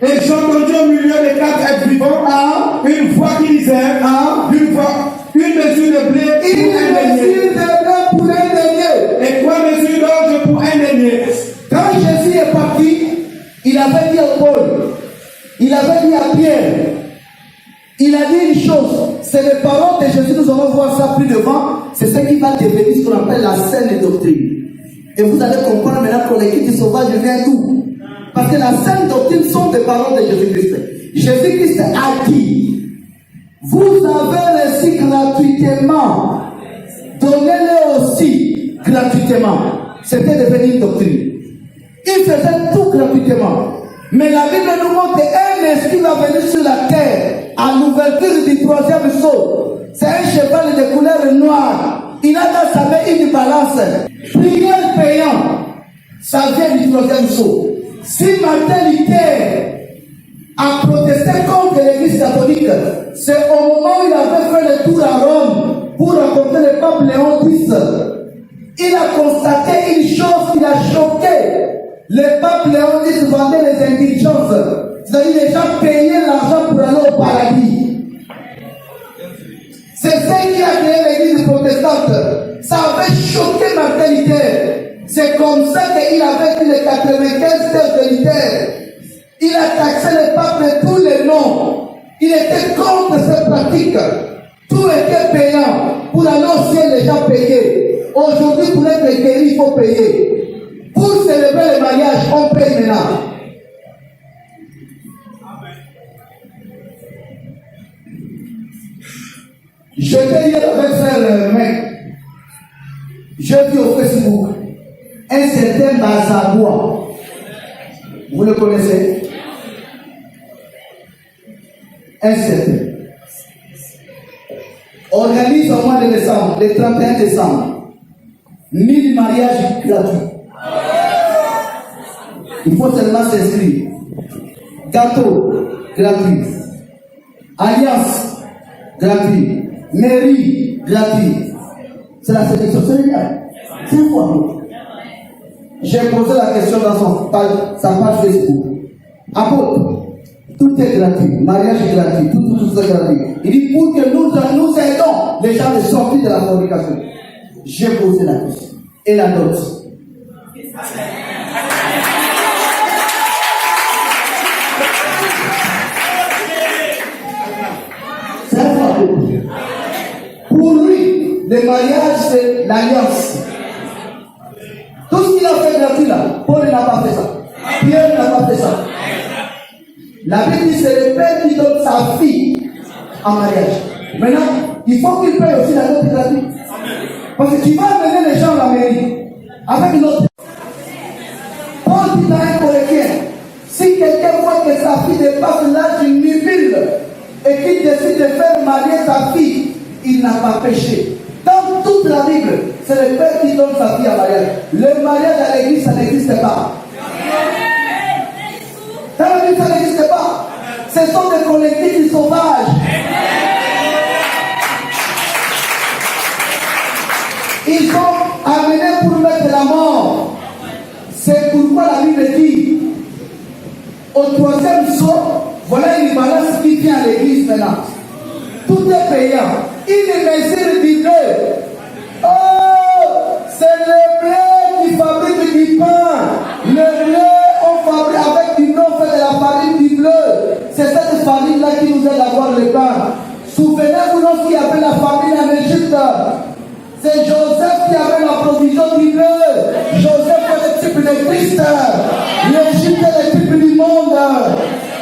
Et j'entendis au milieu des 4 êtres vivants une voix qui disait, une mesure de blé pour un denier. Et 3 mesures d'orge pour un denier. Quand Jésus est parti, il avait dit à Paul, il avait dit à Pierre, il a dit une chose, c'est les paroles de Jésus, nous allons voir ça plus devant, c'est ce qui va devenir ce qu'on appelle la saine doctrine. Et vous allez comprendre maintenant que l'équipe sauvage vient d'où? Parce que la saine doctrine sont des paroles de Jésus-Christ. Jésus-Christ a dit, vous avez reçu gratuitement, donnez-le aussi gratuitement. C'était devenu une doctrine. Il faisait tout gratuitement. Mais la Bible nous montre qu'un esprit va venir sur la terre à l'ouverture du 3e sceau. C'est un cheval de couleur noire. Il a dans sa main une balance. Prière payant. Ça vient du 3e sceau. Si Martin Luther a protesté contre l'église catholique, c'est au moment où il avait fait le tour à Rome pour rencontrer le pape Léon X. Il a constaté une chose qui l'a choqué. Le pape Léon X vendait les indulgences. C'est-à-dire les gens payaient l'argent pour aller au paradis. C'est ce qui a créé l'église protestante. Ça avait choqué Martin Luther. C'est comme ça qu'il avait pris les 95 thèses de Luther. Il a taxé le pape de tous les noms. Il était contre cette pratique. Tout était payant. Pour aller au ciel, les gens payaient. Aujourd'hui, pour être guéri, il faut payer. Pour célébrer le mariage, on paye maintenant. J'étais hier avec frère mec. J'ai vu au Facebook un certain Bazabois. Vous le connaissez? Un certain. Organise au mois de décembre, le 31 décembre, 1000 mariages gratuits. Il faut seulement s'inscrire. Gâteau, gratuit. Alliance, gratuit. Mairie, gratuit. C'est la sélection, c'est génial. C'est quoi? J'ai posé la question dans sa page Facebook. Apôtre, tout est gratuit. Mariage est gratuit. Tout est gratuit. Il dit pour que nous aidons les gens de sortir de la fornication. J'ai posé la question. Et la note. C'est un fois. Pour lui, le mariage, c'est l'alliance. Tout ce qu'il a fait gratuit là, Paul n'a pas fait ça. Pierre n'a pas fait ça. La Bible dit c'est le père qui donne sa fille en mariage. Maintenant, il faut qu'il paye aussi la note gratuite. Parce que tu vas amener les gens à la mairie avec une autre. Paul dit à un Coréen, si quelqu'un voit que sa fille dépasse l'âge nubile et qu'il décide de faire marier sa fille, il n'a pas péché. Dans toute la Bible, c'est le père qui donne sa fille en mariage. Le mariage à l'église, ça n'existe pas. Dans l'église, ça n'existe pas. Ce sont des collectifs sauvages. Ils sont amenés pour mettre la mort. C'est pourquoi la Bible dit, au troisième saut, voilà une balance qui vient à l'église maintenant. Tout est payant. Une mesure du bleu. Oh, c'est le blé qui fabrique du pain. Le blé, on fabrique avec du bleu, on fait de la farine du bleu. C'est cette farine-là qui nous aide à avoir le pain. Souvenez-vous lorsqu'il y avait la famine en Égypte. C'est Joseph qui avait la provision du bleu. Joseph est le type de Christ. L'Égypte est le type du monde.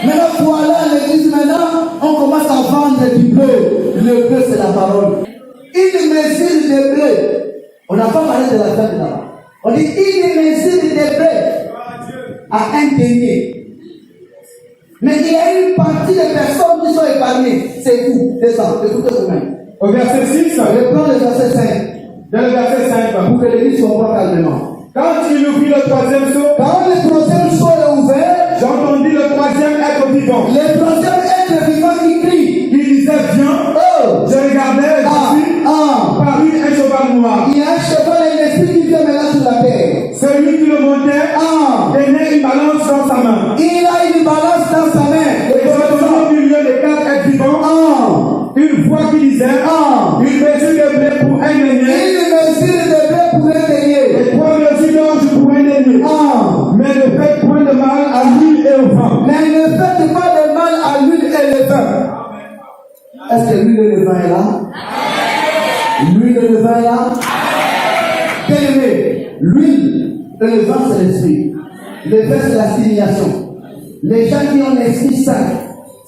Maintenant, voilà l'église, maintenant, on commence à vendre du bleu. Le bleu, c'est la parole. Une mesure de bleu. On n'a pas parlé de la fête là-bas. On dit une mesure de bleu à un denier. Mais il y a une partie des personnes qui sont épargnées. C'est vous, c'est ça. Écoutez vous-même. Au verset 6, Reprends le verset 5. dans le verset 5, Pour que l'église soit calmement. quand il ouvrit le troisième seau, Quand le troisième saut est ouvert, j'entendis le troisième être vivant. le troisième être vivant qui crie. Il disait, viens. Oh! Je regardais, parut un cheval noir. Il y a un cheval et un esprit qui vient maintenant sur la terre. Celui qui le montait tenait une balance dans sa main. Il a une balance dans sa main. Et j'entendis au milieu des quatre êtres vivants une voix qui disait, une mesure de blé pour un denier. Une mesure de blé pour un denier. Et 3 mesures d'orge pour un denier. Mais ne faites point de mal à l'huile et au vin. Mais ne faites pas de mal à l'huile et le vin. Est-ce que l'huile et le vin est là? L'huile et le vin est là? Bien-aimé, l'huile et le vin c'est l'esprit. Le vin c'est la signation. Les gens qui ont l'esprit saint,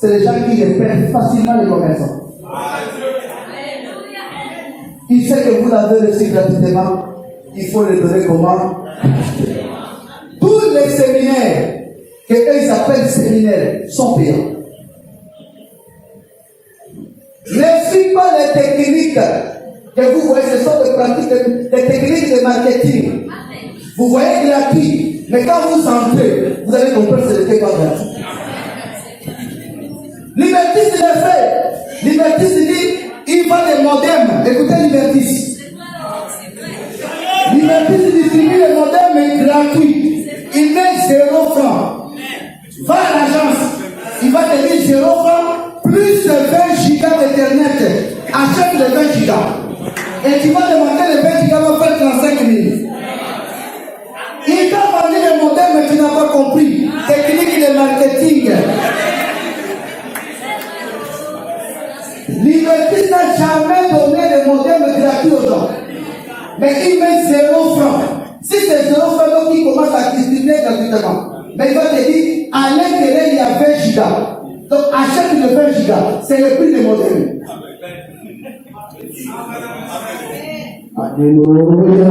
c'est les gens qui perdent facilement les commerçants. Il sait que vous l'avez reçu gratuitement, il faut le donner comment? Tous les séminaires que eux ils appellent séminaires sont payants. Ne suivez pas les techniques que vous voyez, ce sont des pratiques, des techniques de marketing. Vous voyez gratuit, mais quand vous entrez, vous allez comprendre que ce n'était pas gratuit. Libertis le fait. Libertis dit, il va des modems. Écoutez Libertis. Libertis distribue les modems gratuits. Il met 0 francs. Va à l'agence. Il va te dire 0 francs plus 20 gigas d'internet. Achète les 20 gigas. Et tu vas demander les 20 gigas va faire 35 minutes. Il t'a vendu les modems mais tu n'as pas compris. Technique de marketing. Liberté n'a jamais donné les modems gratuits aux gens. Mais il met 0 francs. Si c'est 0 francs, donc il commence à distribuer gratuitement. Mais il va te dire, à l'intérieur, il y a 20 gigas. Donc achète le 20 gigas. C'est le prix des modems. Alléluia.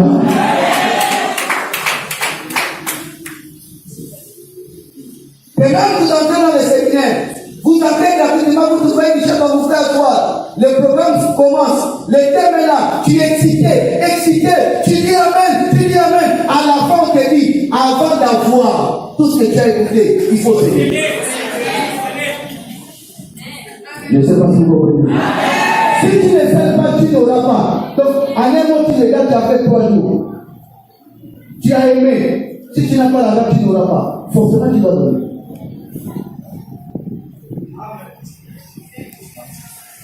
Et même vous entrez dans le séminaire, vous entrez gratuitement, vous trouvez une chaîne dans vous faire voir. Le programme commence, le thème est là, tu es excité, tu dis amen, À la fin, on te dit, avant d'avoir tout ce que tu as écouté, il faut se dire. Je ne sais pas si vous comprenez. Si tu ne fais pas, tu n'auras pas. Donc, en un mot, tu regardes, tu as fait 3 jours. Tu as aimé. Si tu n'as pas l'argent, tu n'auras pas. Forcément, tu dois donner.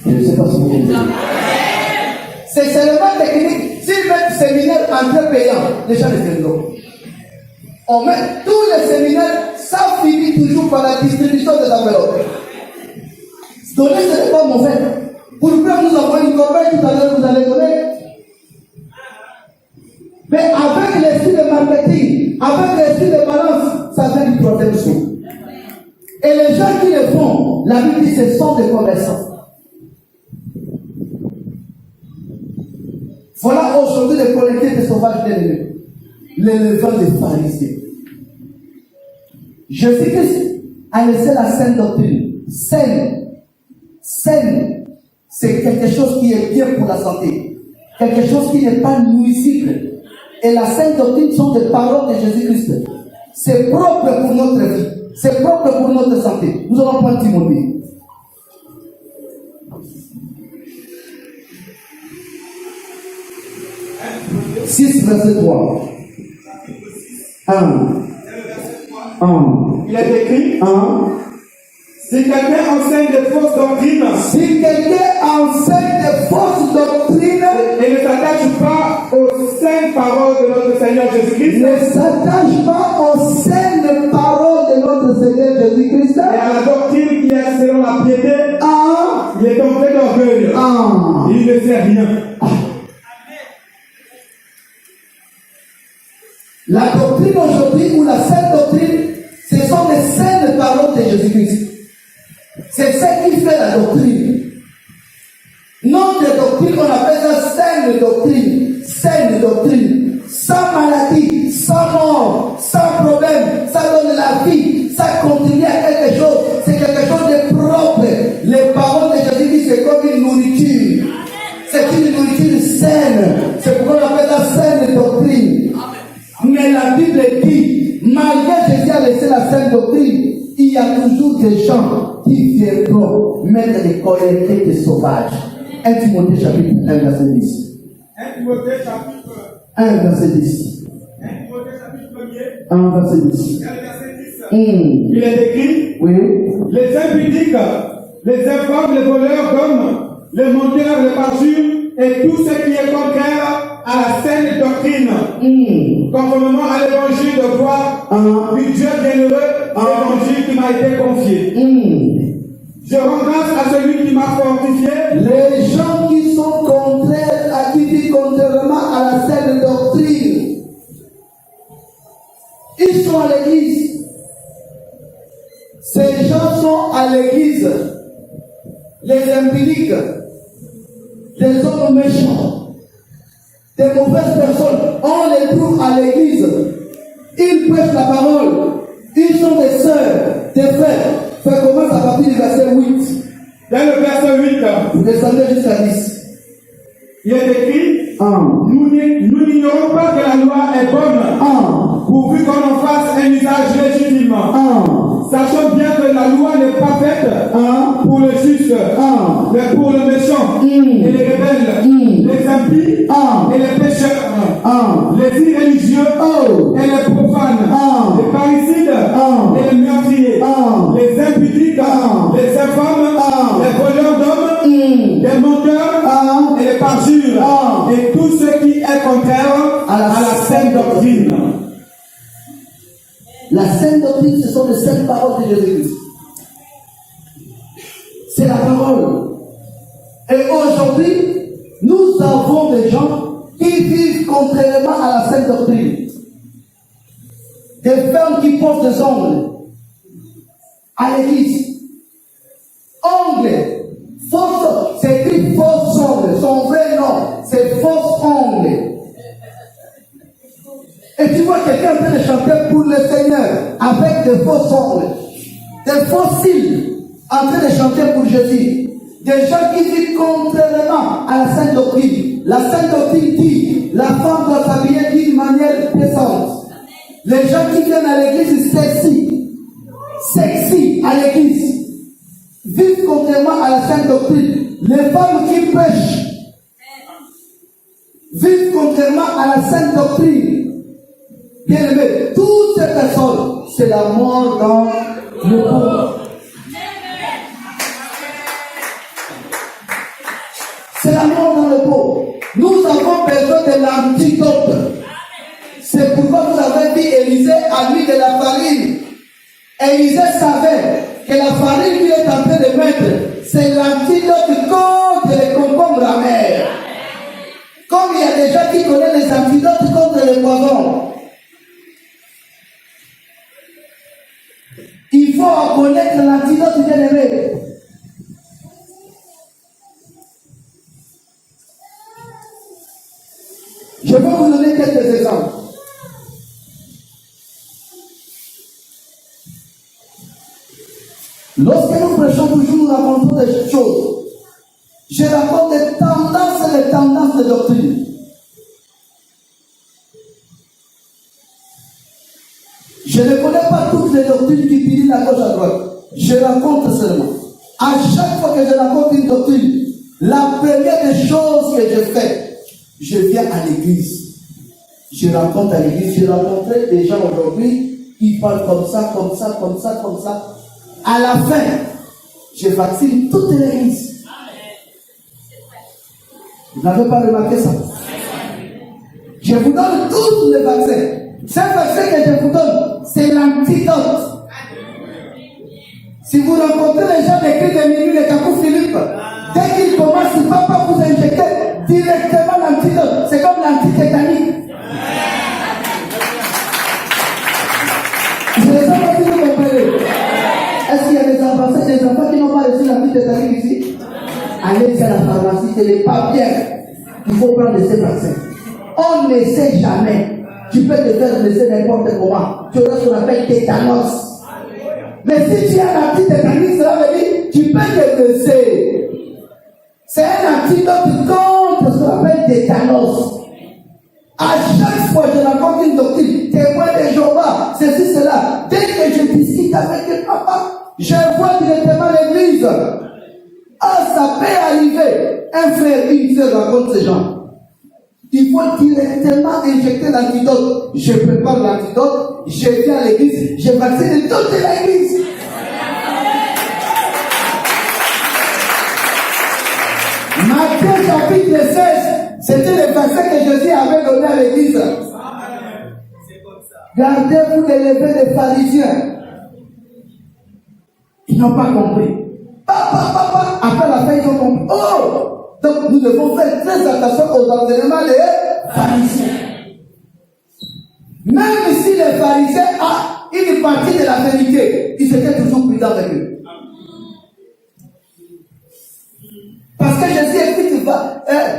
Je ne sais pas si vous comprenez. C'est seulement technique. S'ils mettent séminaire entre payant, les gens les viendront. On met tous les séminaires, ça finit toujours par la distribution des enveloppes. Donner, ce n'est pas mauvais. Pourquoi nous avons une corbeille tout à l'heure, vous allez donner? Mais avec l'esprit de marketing, avec l'esprit de balance, ça vient du troisième saut. Et les gens qui le font, la Bible dit ce sont des commerçants. Voilà aujourd'hui les collectés des sauvages bien-aimés. Les levants des pharisiens. Jésus-Christ a laissé la saine doctrine. Saine, c'est quelque chose qui est bien pour la santé. Quelque chose qui n'est pas nuisible. Et la saine doctrine sont des paroles de Jésus-Christ. C'est propre pour notre vie. C'est propre pour notre santé. Nous allons prendre Timothée. 6, verset 3. 1. Il est écrit, 1. si quelqu'un enseigne des fausses doctrines Si quelqu'un enseigne des fausses doctrines et ne s'attache pas aux saintes paroles de notre Seigneur Jésus-Christ ne s'attache pas aux saines paroles de notre Seigneur Jésus-Christ, et à la doctrine qui est selon la piété, il est tombé d'orgueil. Il ne sait rien. La doctrine aujourd'hui, ou la saine doctrine, ce sont les saines paroles de Jésus-Christ. C'est ce qui fait la doctrine. Non de doctrine, on appelle ça saine doctrine. Saine doctrine. Sans maladie, sans mort, sans problème. Ça donne la vie. Ça contribue à quelque chose. C'est quelque chose de propre. Les paroles de Jésus-Christ, c'est comme une nourriture. C'est une nourriture saine. C'est pourquoi on appelle ça saine doctrine. Mais la Bible dit, malgré Jésus a laissé la saine doctrine, il y a toujours des gens qui viendront mettre des collectés des sauvages. 1 Timothée chapitre 1 verset 10. 1 Timothée chapitre 1 verset 10. 1 Timothée chapitre 1 verset 10. verset 10. Il est écrit, Oui. les impudiques, les infâmes, les voleurs d'hommes, les menteurs, les parjures, et tout ce qui est contraire à la saine doctrine, conformément à l'évangile de gloire du Dieu bienheureux, l'évangile qui m'a été confié. Je rends grâce à celui qui m'a fortifié. Les gens qui sont contraires, à qui vivent contrairement à la saine doctrine, ils sont à l'église. Ces gens sont à l'église. Les impudiques, les hommes méchants, des mauvaises personnes, on les trouve à l'église. Ils prêchent la parole. Ils sont des sœurs, des frères. Ça commence à partir du verset 8. Dans le verset 8, Vous descendez jusqu'à 10. il est écrit, nous n'ignorons pas que la loi est bonne, pourvu qu'on en fasse un usage légitime. Sachant bien que la loi n'est pas faite pour le juste, mais pour le méchant, et les rebelles, les impies, et les pécheurs, les irréligieux, et les profanes, les parricides, et les meurtriers, les impudiques, les infâmes, les voleurs d'hommes, les menteurs, et les parjures, et tout ce qui est contraire à la saine doctrine. La saine doctrine, ce sont les saines paroles de Jésus-Christ. C'est la parole. Et aujourd'hui, nous avons des gens qui vivent contrairement à la saine doctrine. Des femmes qui portent des ongles à l'église. Ongles. Fausse, c'est écrit fausse ongles. Son vrai nom, c'est fausse ongles. Et tu vois quelqu'un en train de chanter pour le Seigneur avec des faux ongles, des faux cils, en train de chanter pour Jésus. Des gens qui vivent contrairement à la sainte doctrine. La sainte doctrine dit la femme doit s'habiller d'une manière décente. Les gens qui viennent à l'église sexy à l'église, vivent contrairement à la sainte doctrine. Les femmes qui pêchent vivent contrairement à la sainte doctrine. Bien aimé, toutes ces personnes, c'est la mort dans le corps. C'est la mort dans le corps. Nous avons besoin de l'antidote. C'est pourquoi vous avez dit Élisée a mis de la farine. Élisée savait que la farine qu'il est en train de mettre, c'est l'antidote contre les concombres amers. Comme il y a des gens qui connaissent les antidotes contre les poisons. Il faut connaître l'antidote, bien aimé. Je vais vous donner quelques exemples. Lorsque nous prêchons toujours, nous racontons des choses. Je raconte des tendances de doctrine. Je ne connais pas toutes les doctrines qui pilinent à gauche à droite. Je raconte seulement. À chaque fois que je raconte une doctrine, la première des choses que je fais, je viens à l'église. Je rencontre à l'église, j'ai rencontré des gens aujourd'hui, ils parlent comme ça, comme ça, comme ça, comme ça. À la fin, je vaccine toute l'église. Vous n'avez pas remarqué ça? Je vous donne tous les vaccins. Ce vaccin que je vous donne, c'est l'antidote. Si vous rencontrez les gens des cris de minuit, les Capou Philippe, dès qu'ils commencent, ils ne peuvent pas vous injecter directement l'antidote. C'est comme l'antitétanique. Je les ai pas dit, vous comprenez. Est-ce qu'il y a des enfants qui n'ont pas reçu l'antitétanique ici? Allez à la pharmacie, ce n'est pas bien. Il faut prendre ces vaccins. On ne sait jamais. Tu peux te faire laisser n'importe comment. Tu auras ce qu'on appelle tétanos. Mais si tu as un antitétanique, cela veut dire tu peux te laisser. C'est un antidote contre ce qu'on appelle tétanos. À chaque fois que je rencontre une doctrine, témoin de Jéhovah, ceci, cela, dès que je discute avec le papa, je vois directement l'église. Ah, ça peut arriver. Un frère, une sœur rencontre ces gens. Il faut directement injecter l'antidote. Je prépare l'antidote, je viens à l'église, je vaccine toute l'église. Matthieu chapitre 16, c'était le vaccin que Jésus avait donné à l'église. Gardez-vous des levées des pharisiens. Ils n'ont pas compris. Après la fin, ils ont compris. Oh! Donc nous devons faire très attention aux enseignements des pharisiens. Même si les pharisiens ont une partie de la vérité, ils étaient toujours prudents avec eux. Parce que Jésus explique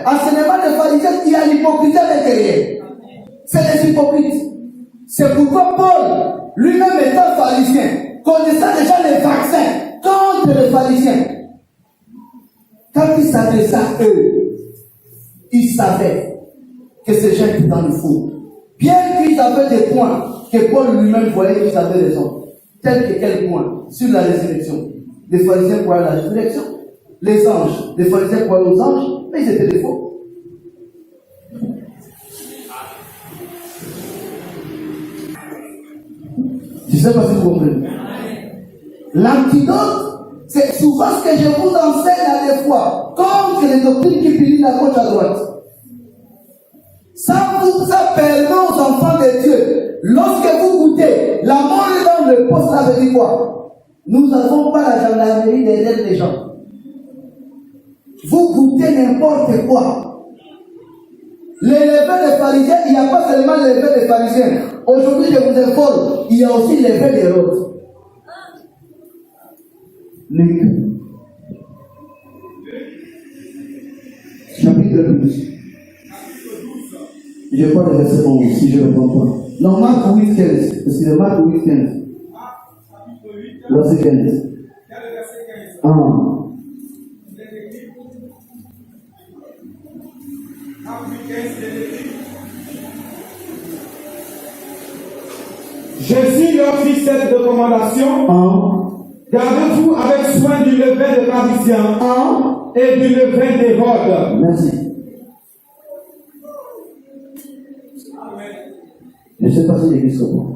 enseignement des pharisiens, il y a l'hypocrisie à l'intérieur. C'est les hypocrites. C'est pourquoi Paul, lui-même étant pharisien, connaissant déjà les vaccins contre les pharisiens, quand il s'adressait à eux, il savait que ces gens étaient dans le faux. Bien qu'ils avaient des points que Paul lui-même voyait qu'ils avaient raison. Tels que quel point? Sur la résurrection. Les pharisiens croyaient à la résurrection. Les anges. Les pharisiens croyaient aux anges, mais ils étaient des faux. Je ne sais pas si vous comprenez. L'antidote, c'est souvent ce que je vous enseigne à des fois, contre les doctrines qui pilinent à gauche à droite. Ça permet aux enfants de Dieu, lorsque vous goûtez, la mort est dans le poste, ça veut dire quoi? Nous n'avons pas la gendarmerie derrière les gens. Vous goûtez n'importe quoi. Les levées des pharisiens, il n'y a pas seulement les levées des pharisiens. Aujourd'hui, je vous informe, il y a aussi les levées des roses. Luc, chapitre 12. Je crois le verset 11, si je ne me trompe pas. Non, Marc 8, 15. Excusez, Marc 8, 15. Verset 15. Ah. Jésus leur fit cette recommandation. Gardez-vous avec soin du levain des pharisiens et du levain des Hérodes. Merci. Je ne sais pas si l'église comprend.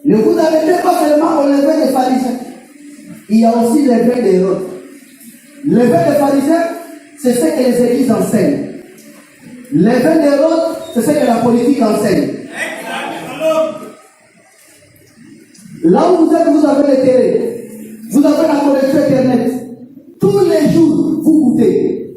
Ne vous arrêtez pas seulement au levain des pharisiens. Il y a aussi le levain des Hérodes. Le levain des pharisiens, c'est ce que les églises enseignent. Le levain des Hérodes, c'est ce que la politique enseigne. Là où vous êtes, vous avez les télé, vous avez la connexion internet. Tous les jours, vous goûtez.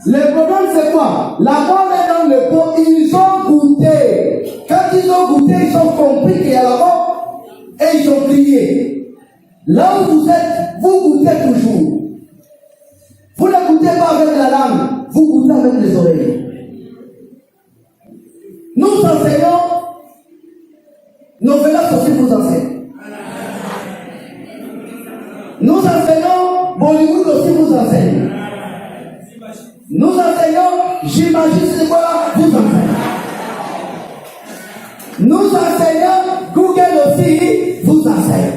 Le problème, c'est quoi? La mort est dans le pot, ils ont goûté. Quand ils ont goûté, ils ont compris qu'il y a la mort et ils ont crié. Là où vous êtes, vous goûtez toujours. Vous ne goûtez pas avec la langue, vous goûtez avec les oreilles. Nous enseignons, nos vélas aussi vous enseignent. Nous enseignons, Bollywood aussi vous enseigne. Nous enseignons, j'imagine c'est quoi, vous enseignez. Nous enseignons, Google aussi vous enseigne.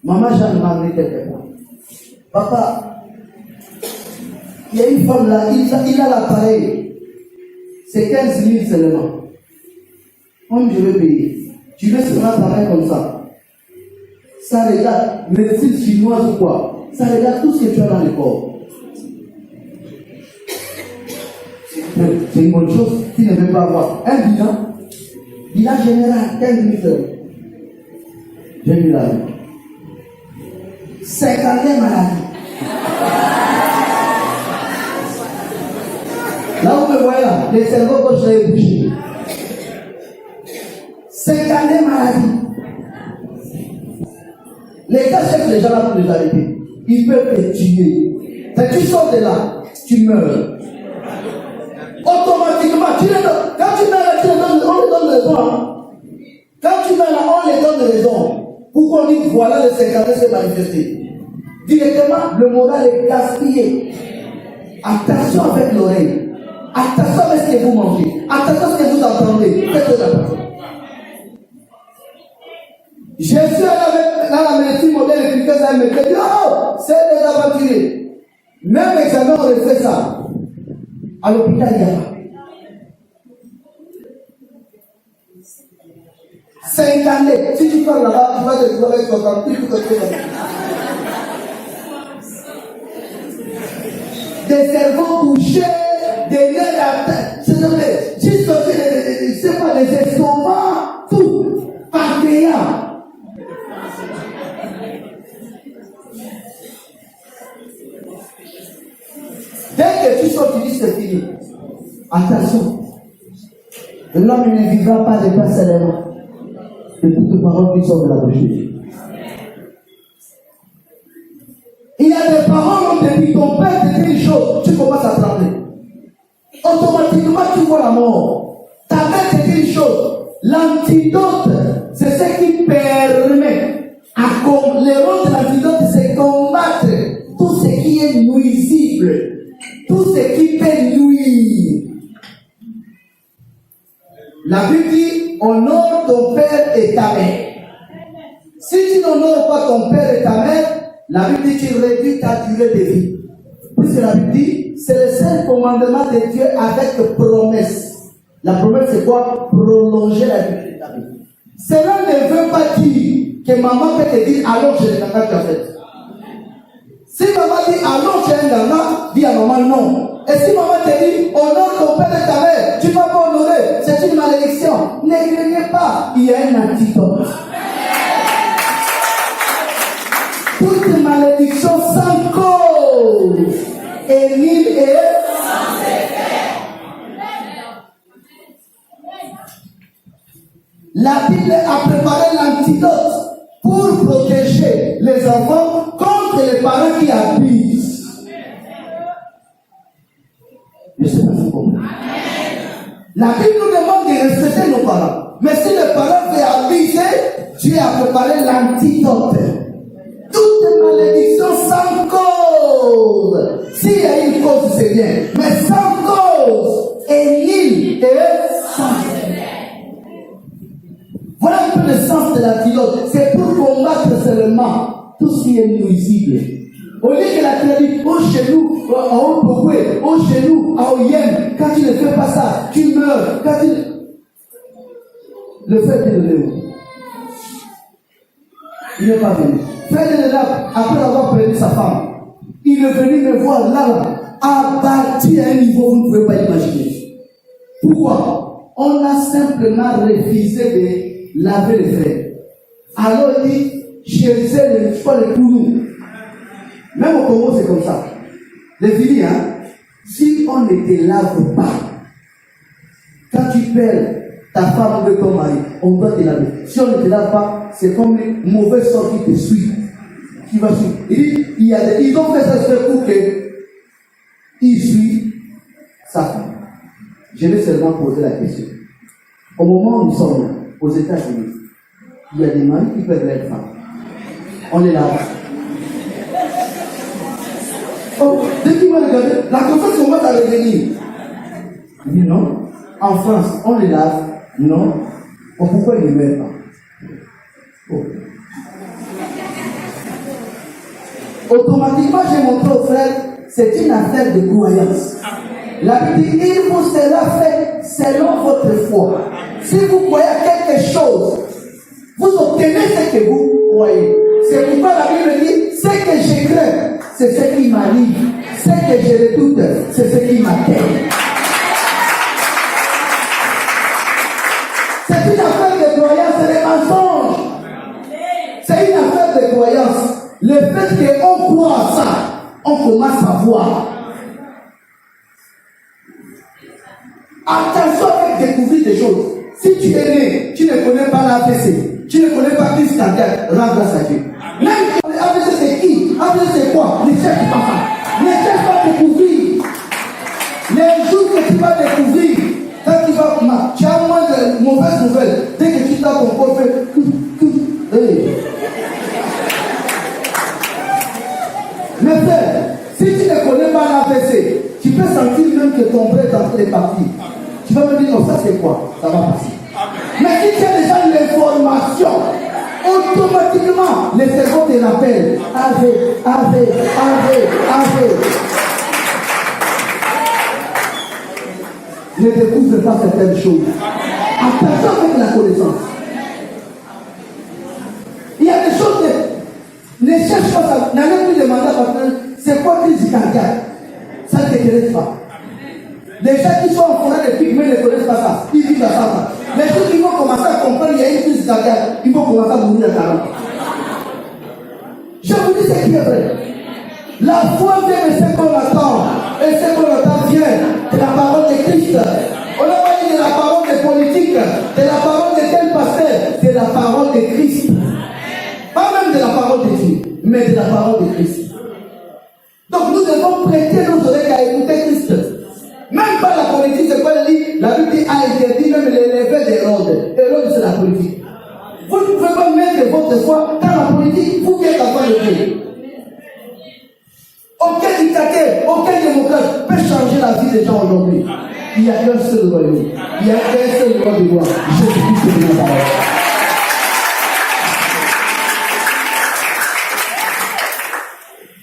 Maman Jeanne m'a amené quelque part. Papa, il y a une femme là, il a l'appareil. C'est 15 000 seulement. Comme je vais payer. Tu veux seulement travailler comme ça. Ça regarde médecine chinoise ou quoi. Ça regarde tout ce que tu as dans le corps. C'est une bonne chose. Tu ne veux pas avoir un bilan général, 15 000 euros. J'ai mis la vie. 50 maladies. Là où vous me voyez là, les cerveaux gauche sont bouchés. 50 maladies. Les gars cherchent les gens là pour les arrêter. Ils peuvent te tuer. Mais tu sors de là, tu meurs. Automatiquement, quand tu meurs là, on les donne raison. Hein? Quand tu meurs là, on les donne raison. Pourquoi on dit voilà le 50 s'est manifesté. Directement, le moral est gaspillé. Attention avec l'oreille. Attention avec ce que vous mangez. Attention à ce que vous entendez. Faites attention. Je suis allé dans la médecine moderne et puis ça me dit oh, c'est des aventuriers. Même examen, on fait ça. À l'hôpital, il n'y a pas. 5 années. Si tu parles là-bas, tu vas te trouver avec ton temps. Des cerveaux bouchés, des nerfs à tête. Juste c'est pas des estomacs, tout. Pancréas. Dès que tu sors, tu dis c'est fini. Attention. L'homme ne vivra pas de pain seulement. De toutes les paroles qui sortent de la bouche. Il y a des paroles où on te dit ton père te dit une chose, tu commences à trembler. Automatiquement, tu vois la mort. Ta mère te dit une chose. L'antidote, c'est ce qui permet le rôle de l'antidote, c'est combattre tout ce qui est nuisible. Tout ce qui peut nuire. La Bible dit honore ton père et ta mère. Si tu n'honores pas ton père et ta mère, la Bible dit tu réduis ta durée de vie. Puisque la Bible dit c'est le seul commandement de Dieu avec promesse. La promesse c'est quoi? Prolonger la durée de ta vie. Cela ne veut pas dire que maman peut te dire allons chez le caca que tu as fait. Si maman dit allons chez un gamin, dis à maman non. Et si maman te dit honore ton père et ta mère, tu ne vas pas honorer, c'est une malédiction. Ne craignez pas, il y a un antidote. Toute malédiction sans cause est nulle et sans effet. La Bible a préparé l'antidote pour protéger les enfants contre les parents qui abusent. Je sais pas si vous comprenez. La Bible nous demande de respecter nos parents. Mais si les parents veulent abuser, Dieu a préparé l'antidote. Toute malédiction sans cause. S'il y a une cause, c'est bien. Mais sans cause est nulle et sans effet. Voilà un peu le sens de l'antidote. C'est pour combattre seulement tout ce qui est nuisible. Au lieu que la crédit au genou, au Pogoué, au genou, à Oyem, quand tu ne fais pas ça, tu meurs. Quand tu... Le fait de Léo, il n'est pas venu. Frère de là, après avoir perdu sa femme, il est venu me voir là, abattu à un niveau que vous ne pouvez pas imaginer. Pourquoi? On a simplement refusé de laver les frères. Alors il dit, chérisez les fois les clous. Même au Congo, c'est comme ça. Les filles, hein, si on ne te lave pas, quand tu perds ta femme ou ton mari, on doit te laver. Si on ne te lave pas, c'est comme une mauvaise sorte qui te suit. Qui va suivre. Ils ont fait ça pour qu'il suit sa femme. Je vais seulement poser la question. Au moment où nous sommes aux États-Unis, il y a des maris qui peuvent être femmes. On les lave. Oh, dès qu'il m'a regardé, la conscience commence à revenir. Il dit non. En France, on les lave. Non. Oh, pourquoi ils ne meurent pas? Oh. Automatiquement, j'ai montré au frère, c'est une affaire de croyance. La Bible dit, il vous sera fait selon votre foi. Si vous croyez à quelque chose, vous obtenez ce que vous croyez. C'est pourquoi la Bible dit, ce que je crains, c'est ce qui m'arrive. Ce que je redoute, c'est ce qui m'atteint. C'est une affaire de croyance, c'est des mensonges. C'est une affaire de croyance. Le fait qu'on croit à ça, on commence à voir. Attention avec découvrir des choses. Si tu es né, tu ne connais pas l'AVC, tu ne connais pas Christ cardiaque, rends grâce à Dieu. Même l'AVC c'est qui? AVC c'est quoi? Ne cherche pas ça. Ne cherche pas découvrir. Les jours que tu vas découvrir, quand tu as moins de mauvaises nouvelles, dès que tu t'as ton corps fait hey. Mais frère, si tu ne connais pas l'AVC, tu peux sentir même que ton bras est parti. Tu vas me dire, non, ça c'est quoi? Ça va passer. Mais si tu as déjà l'information, automatiquement, les cerveaux te rappellent. Ave. Ne découvre pas certaines choses. Attention avec la connaissance. Il y a des choses que ne cherche pas ça. N'allez plus demander à votre frère, c'est quoi crise cardiaque? Ça ne t'intéresse pas. Les gens qui sont en forêt de pygmées ne connaissent pas ça. Ils vivent à ça. Les gens qui vont commencer à comprendre qu'il y a une crise cardiaque, ils vont commencer à mourir à 40 ans. Je vous dis ce qui est vrai. La foi vient de ce qu'on attend. Et ce qu'on attend vient de la parole de Christ. On n'a pas dit de la parole des politiques, de la parole de tel pasteur, de la parole de Christ. Pas même de la parole de Dieu, mais de la parole de Christ. Donc nous devons prêter nos oreilles à écouter Christ. Même pas la politique, c'est quoi la Bible dit a interdit même l'élevé d'Hérode. Hérode, c'est la politique. Vous ne pouvez pas mettre votre foi dans la politique, vous qui êtes la foi de Dieu. Aucun dictateur, aucun démocrate peut changer la vie des gens aujourd'hui. Il n'y a qu'un seul royaume. Il y a qu'un seul roi de roi. Jésus-Christ de Nazareth.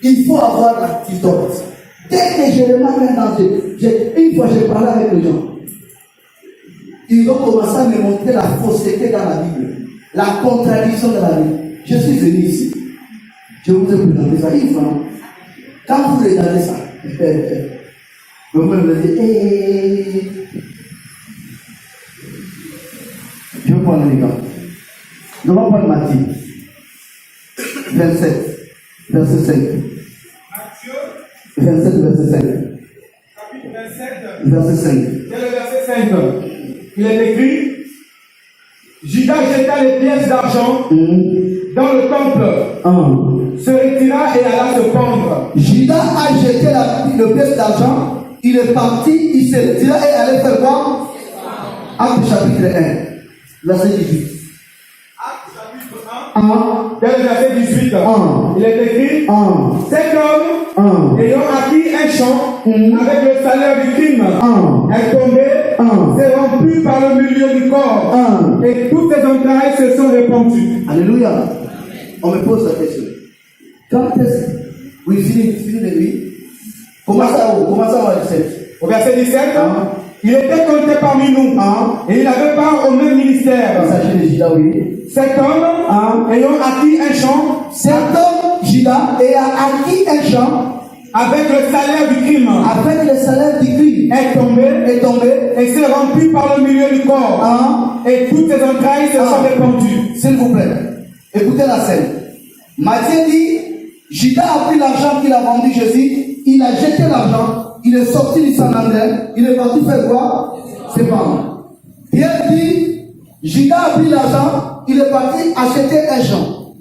Il faut avoir l'antidote. Dès que je remarque un danger, une fois j'ai parlé avec les gens, ils ont commencé à me montrer la fausseté dans la Bible, la contradiction dans la Bible. Je suis venu ici. Je vous ai présenté ça une fois. Quand vous regardez ça, vous me dites, je vais prendre les gars. Nous allons prendre Matthieu 27, verset 5. 27, verset 5. Chapitre 27, verset 5. C'est le verset 5. Il est écrit, Judas jeta les pièces d'argent dans le temple, se retira et alla se pendre. Judas a jeté les pièces d'argent, il est parti, il se retira et allait faire quoi? Acte chapitre 1, verset 18. Dès le verset 18, il est écrit, cet homme, ayant acquis un champ avec le salaire du crime, est tombé, s'est rompu par le milieu du corps, et toutes ses entrailles se sont répandues. Alléluia. On me pose la question. Quand est-ce que vous finissez de lui? Comment ça va 17? Au verset 17, il était compté parmi nous, et il avait part au même ministère. Il s'agit de Judas, oui. Cet homme, ayant acquis un champ, cet homme, Judas, a acquis un champ avec le salaire du crime, est tombé, et s'est rompu par le milieu du corps, et toutes ses entrailles se sont répandues. S'il vous plaît, écoutez la scène. Matthieu dit, Judas a pris l'argent qu'il a vendu Jésus, il a jeté l'argent, il est sorti du Saint-André, il est parti faire quoi? C'est pas. Pierre dit, Judas a pris l'argent, il est parti acheter un champ.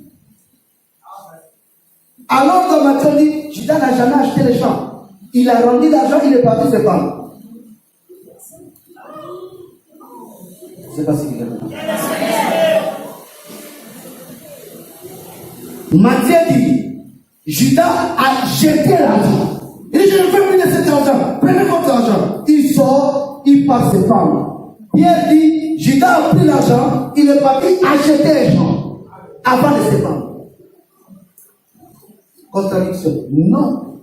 Alors que Matthieu dit, Judas n'a jamais acheté le champ. Il a rendu l'argent, il est parti se vendre. Je ne sais pas si vous avez. Matthieu dit, Judas a jeté l'argent. Il dit, je ne veux plus de cet argent. Prenez votre argent. Il sort, il part se vendre. Pierre dit, Judas a pris l'argent, il est parti acheter un champ avant de se vendre. contradiction. Non,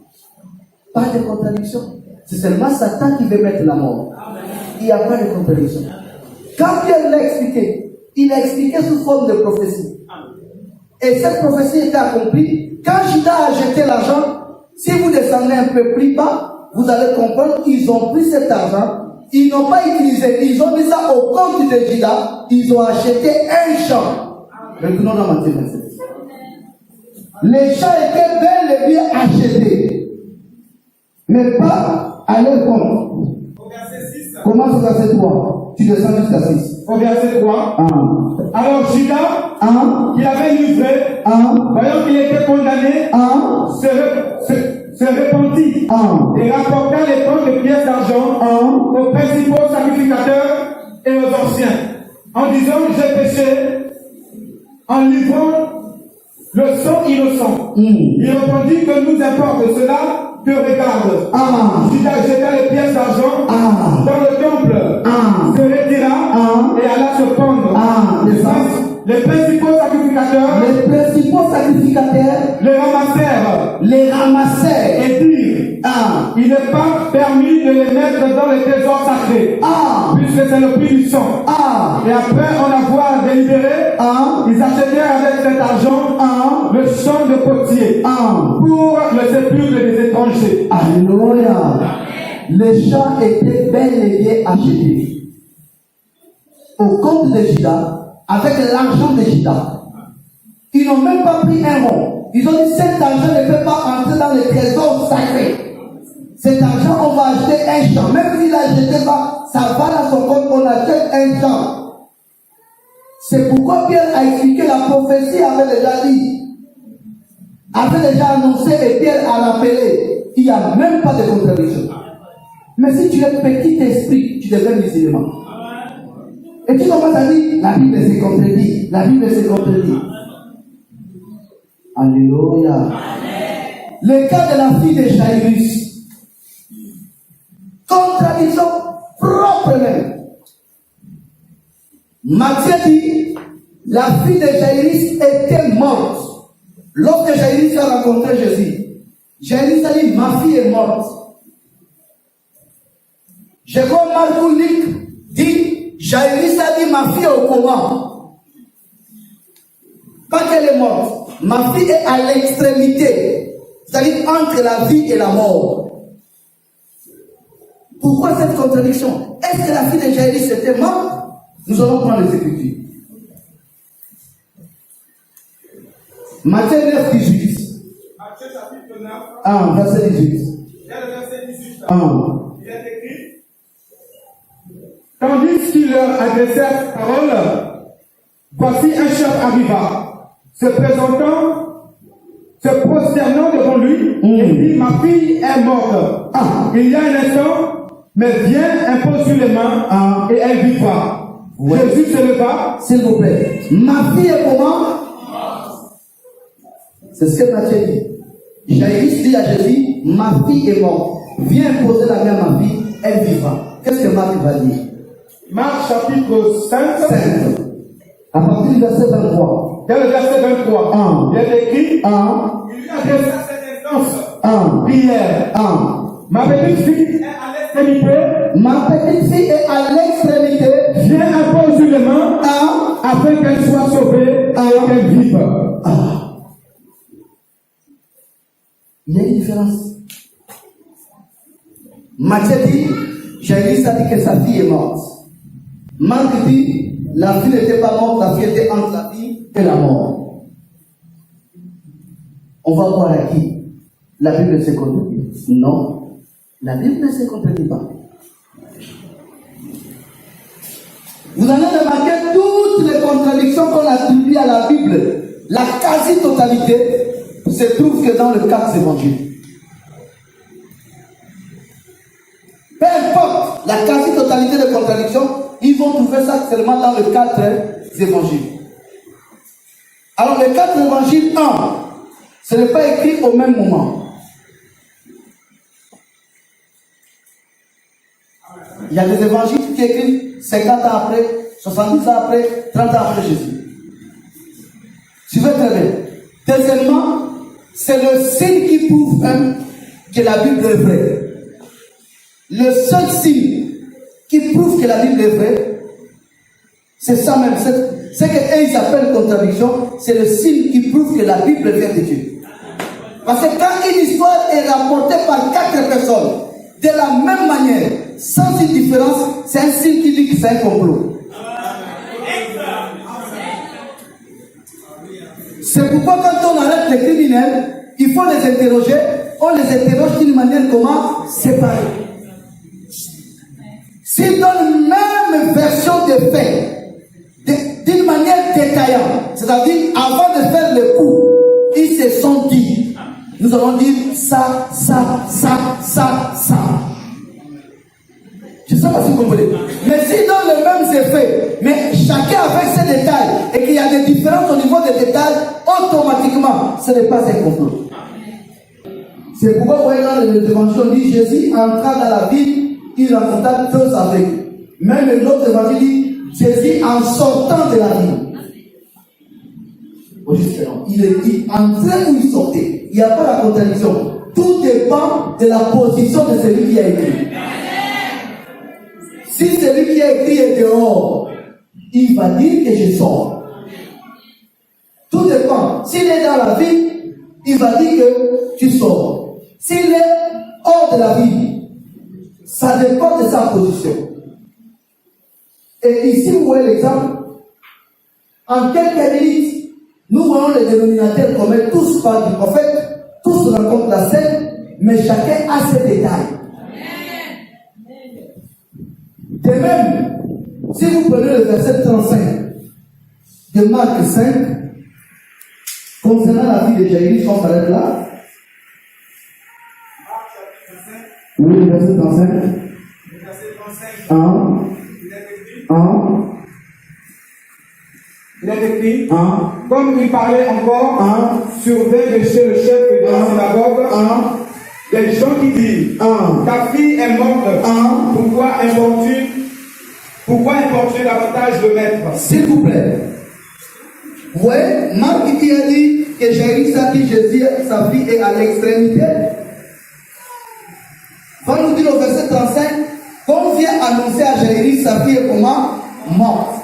pas de contradiction. C'est seulement Satan qui veut mettre la mort. Il n'y a pas de contradiction. Quand Pierre l'a expliqué, il a expliqué sous forme de prophétie. Et cette prophétie était accomplie. Quand Judas a jeté l'argent, si vous descendez un peu plus bas, vous allez comprendre qu'ils ont pris cet argent, ils n'ont pas utilisé, ils ont mis ça au compte de Judas, ils ont acheté un champ. Maintenant dans Matthieu 27. Les champs étaient bel et bien achetés, mais pas à leur compte. Commence au verset 3. Tu descends jusqu'à 6. Au verset 3. Alors Judas, qui avait livré, voyant qu'il était condamné, se repentit et rapporta les comptes de pièces d'argent aux principaux sacrificateurs et aux anciens, en disant: j'ai péché en livrant le sang innocent. Il répondit: que nous importe cela? Te regarde. Judas jeta les pièces d'argent dans le temple, se retira et alla se pendre. Les principaux sacrificateurs les ramassèrent et dirent: il n'est pas permis de les mettre dans les trésors sacrés, puisque c'est le prix du sang. Et après en avoir délibéré, ils achetèrent avec cet argent le champ de potier pour le sépulcre des étrangers. Alléluia. Les champs étaient bel et bien achetés au compte de Judas avec l'argent de Judas. Ils n'ont même pas pris un rond. Ils ont dit: cet argent ne peut pas entrer dans les trésors sacrés. Cet argent, on va acheter un champ. Même s'il a jeté pas, ça va dans son compte, on achète un champ. C'est pourquoi Pierre a expliqué la prophétie, avait déjà dit, avait déjà annoncé, et Pierre a rappelé. Il n'y a même pas de contradiction. Mais si tu es petit esprit, tu deviens musulman. Et tu commences à dire: la Bible se contredit, la Bible se contredit. Alléluia. Le cas de la fille de Jairus. Contradiction propre même. Matthieu dit: la fille de Jairus était morte. Lorsque Jairus a rencontré Jésus, Jairus a dit: ma fille est morte. Jérôme Marc Luc dit: Jairus a dit: ma fille est au coma. Pas qu'elle est morte. Ma fille est à l'extrémité, c'est-à-dire entre la vie et la mort. Pourquoi cette contradiction? Est-ce que la fille de Jairus était morte? Nous allons prendre les Écritures. Matthieu 9, 18. Matthieu chapitre 9. Verset 18. Il y a le verset 18. Il est écrit: tandis qu'il leur adressait cette parole, voici un chef arriva, se présentant, se prosternant devant lui, et dit: ma fille est morte. Il y a un instant, mais viens, impose sur les mains, et elle vivra. Jésus se leva. S'il vous plaît. Ma fille est comment? C'est ce que Matthieu dit. Jairus dit à Jésus: ma fille est morte. Viens poser la main à ma fille, elle vivra. Qu'est-ce que Marc va dire? Marc chapitre 5. À partir du verset 23. Dans le verset 23. Il est écrit: il lui adressa cette instance. Prière. Ma petite fille est à l'extrémité. Ma petite fille est à l'extrémité. Viens, impose sur les mains, afin qu'elle soit sauvée et qu'elle vive. Il y a une différence. Matthieu dit: Jairus a dit que sa fille est morte. Marc dit: la fille n'était pas morte, la fille était entre la vie et la mort. On va voir à qui la Bible ne se contredit. Non, la Bible ne se contredit pas. Vous allez remarquer toutes les contradictions qu'on attribue à la Bible. La quasi-totalité se trouve que dans le 4 évangiles. Peu importe la quasi-totalité des contradictions, ils vont trouver ça seulement dans le 4 évangiles. Alors les 4 évangiles, ce n'est pas écrit au même moment. Il y a des évangiles qui écrivent 50 ans après, 70 ans après, 30 ans après Jésus. Suivez très bien. Deuxièmement, c'est le signe qui prouve même que la Bible est vraie. Le seul signe qui prouve que la Bible est vraie, c'est ça même. C'est qu'eux ils appellent contradiction, c'est le signe qui prouve que la Bible vient de Dieu. Parce que quand une histoire est rapportée par 4 personnes, de la même manière, sans une différence, c'est un signe qui dit que c'est un complot. C'est pourquoi quand on arrête les criminels, il faut les interroger, on les interroge d'une manière comment séparée. S'ils donnent même version de faits, d'une manière détaillante, c'est-à-dire avant de faire le coup, ils se sont dit, nous allons dire ça. Je ne sais pas si vous comprenez. Mais s'ils donnent les mêmes effets, mais chacun avec ses détails, et qu'il y a des différences au niveau des détails, automatiquement, ce n'est pas un complot. C'est pourquoi vous voyez dans l'évangile, on dit Jésus entra dans la ville, il rencontra 2 aveugles. Même l'autre évangile dit Jésus en sortant de la ville. Il entrait ou il sortait. Il n'y a pas la contradiction. Tout dépend de la position de celui qui a écrit. Si celui qui a écrit est dehors, il va dire que je sors. Tout dépend. S'il est dans la ville, il va dire que tu sors. S'il est hors de la ville, ça dépend de sa position. Et ici, vous voyez l'exemple. En quelques minutes, nous voyons les dénominateurs communs, tous parlent du prophète, tous rencontrent la scène, mais chacun a ses détails. De même, si vous prenez le verset 35 de Marc 5, concernant la vie de Jairus, on s'arrête là. Oui, le verset 35. Le verset 35. Il est écrit, comme il parlait encore, survint de chez le chef de la synagogue, des gens qui disent, ta fille est morte, pourquoi importuner davantage le maître? S'il vous plaît. Ouais, Marc qui a dit que Jairus a dit Jésus, sa fille est à l'extrémité. Va nous dire au verset 35, qu'on vient annoncer à Jairus, sa fille est comment? Morte.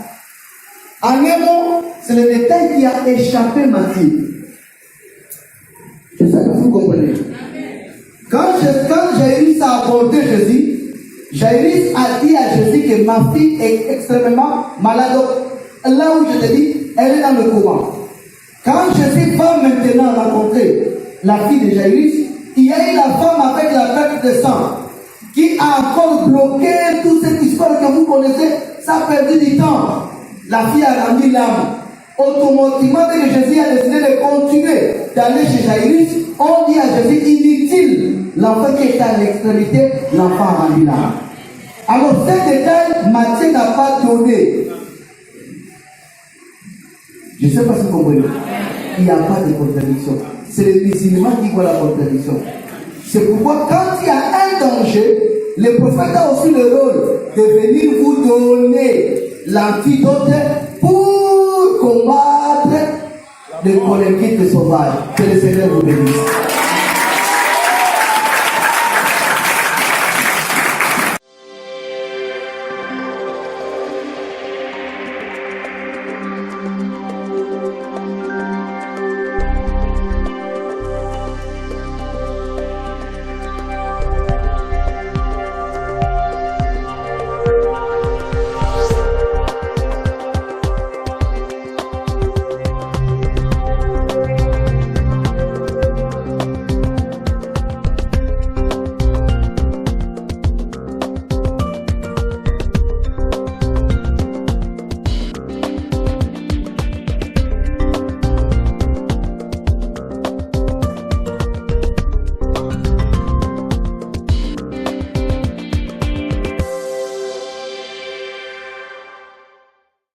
En un mot, c'est le détail qui a échappé Matthieu. C'est ça que vous comprenez. Quand Jairus a abordé Jésus, Jairus a dit à Jésus que ma fille est extrêmement malade. Là où je te dis, elle est dans le coma. Quand Jésus va maintenant rencontrer la fille de Jairus, il y a eu la femme avec la perte de sang qui a encore bloqué toute cette histoire que vous connaissez. Ça a perdu du temps. La fille a rendu l'âme. Automatiquement, dès que Jésus a décidé de continuer d'aller chez Jairus, on dit à Jésus, inutile. L'enfant qui est à l'extrémité, l'enfant a rendu l'âme. Alors, ces détails, Matthieu n'a pas donné. Je ne sais pas si vous comprenez. Il n'y a pas de contradiction. C'est les musulmans qui voient la contradiction. C'est pourquoi, quand il y a un danger, le prophète a aussi le rôle de venir vous donner l'antidote pour combattre les collectifs sauvages. Que le Seigneur vous bénisse.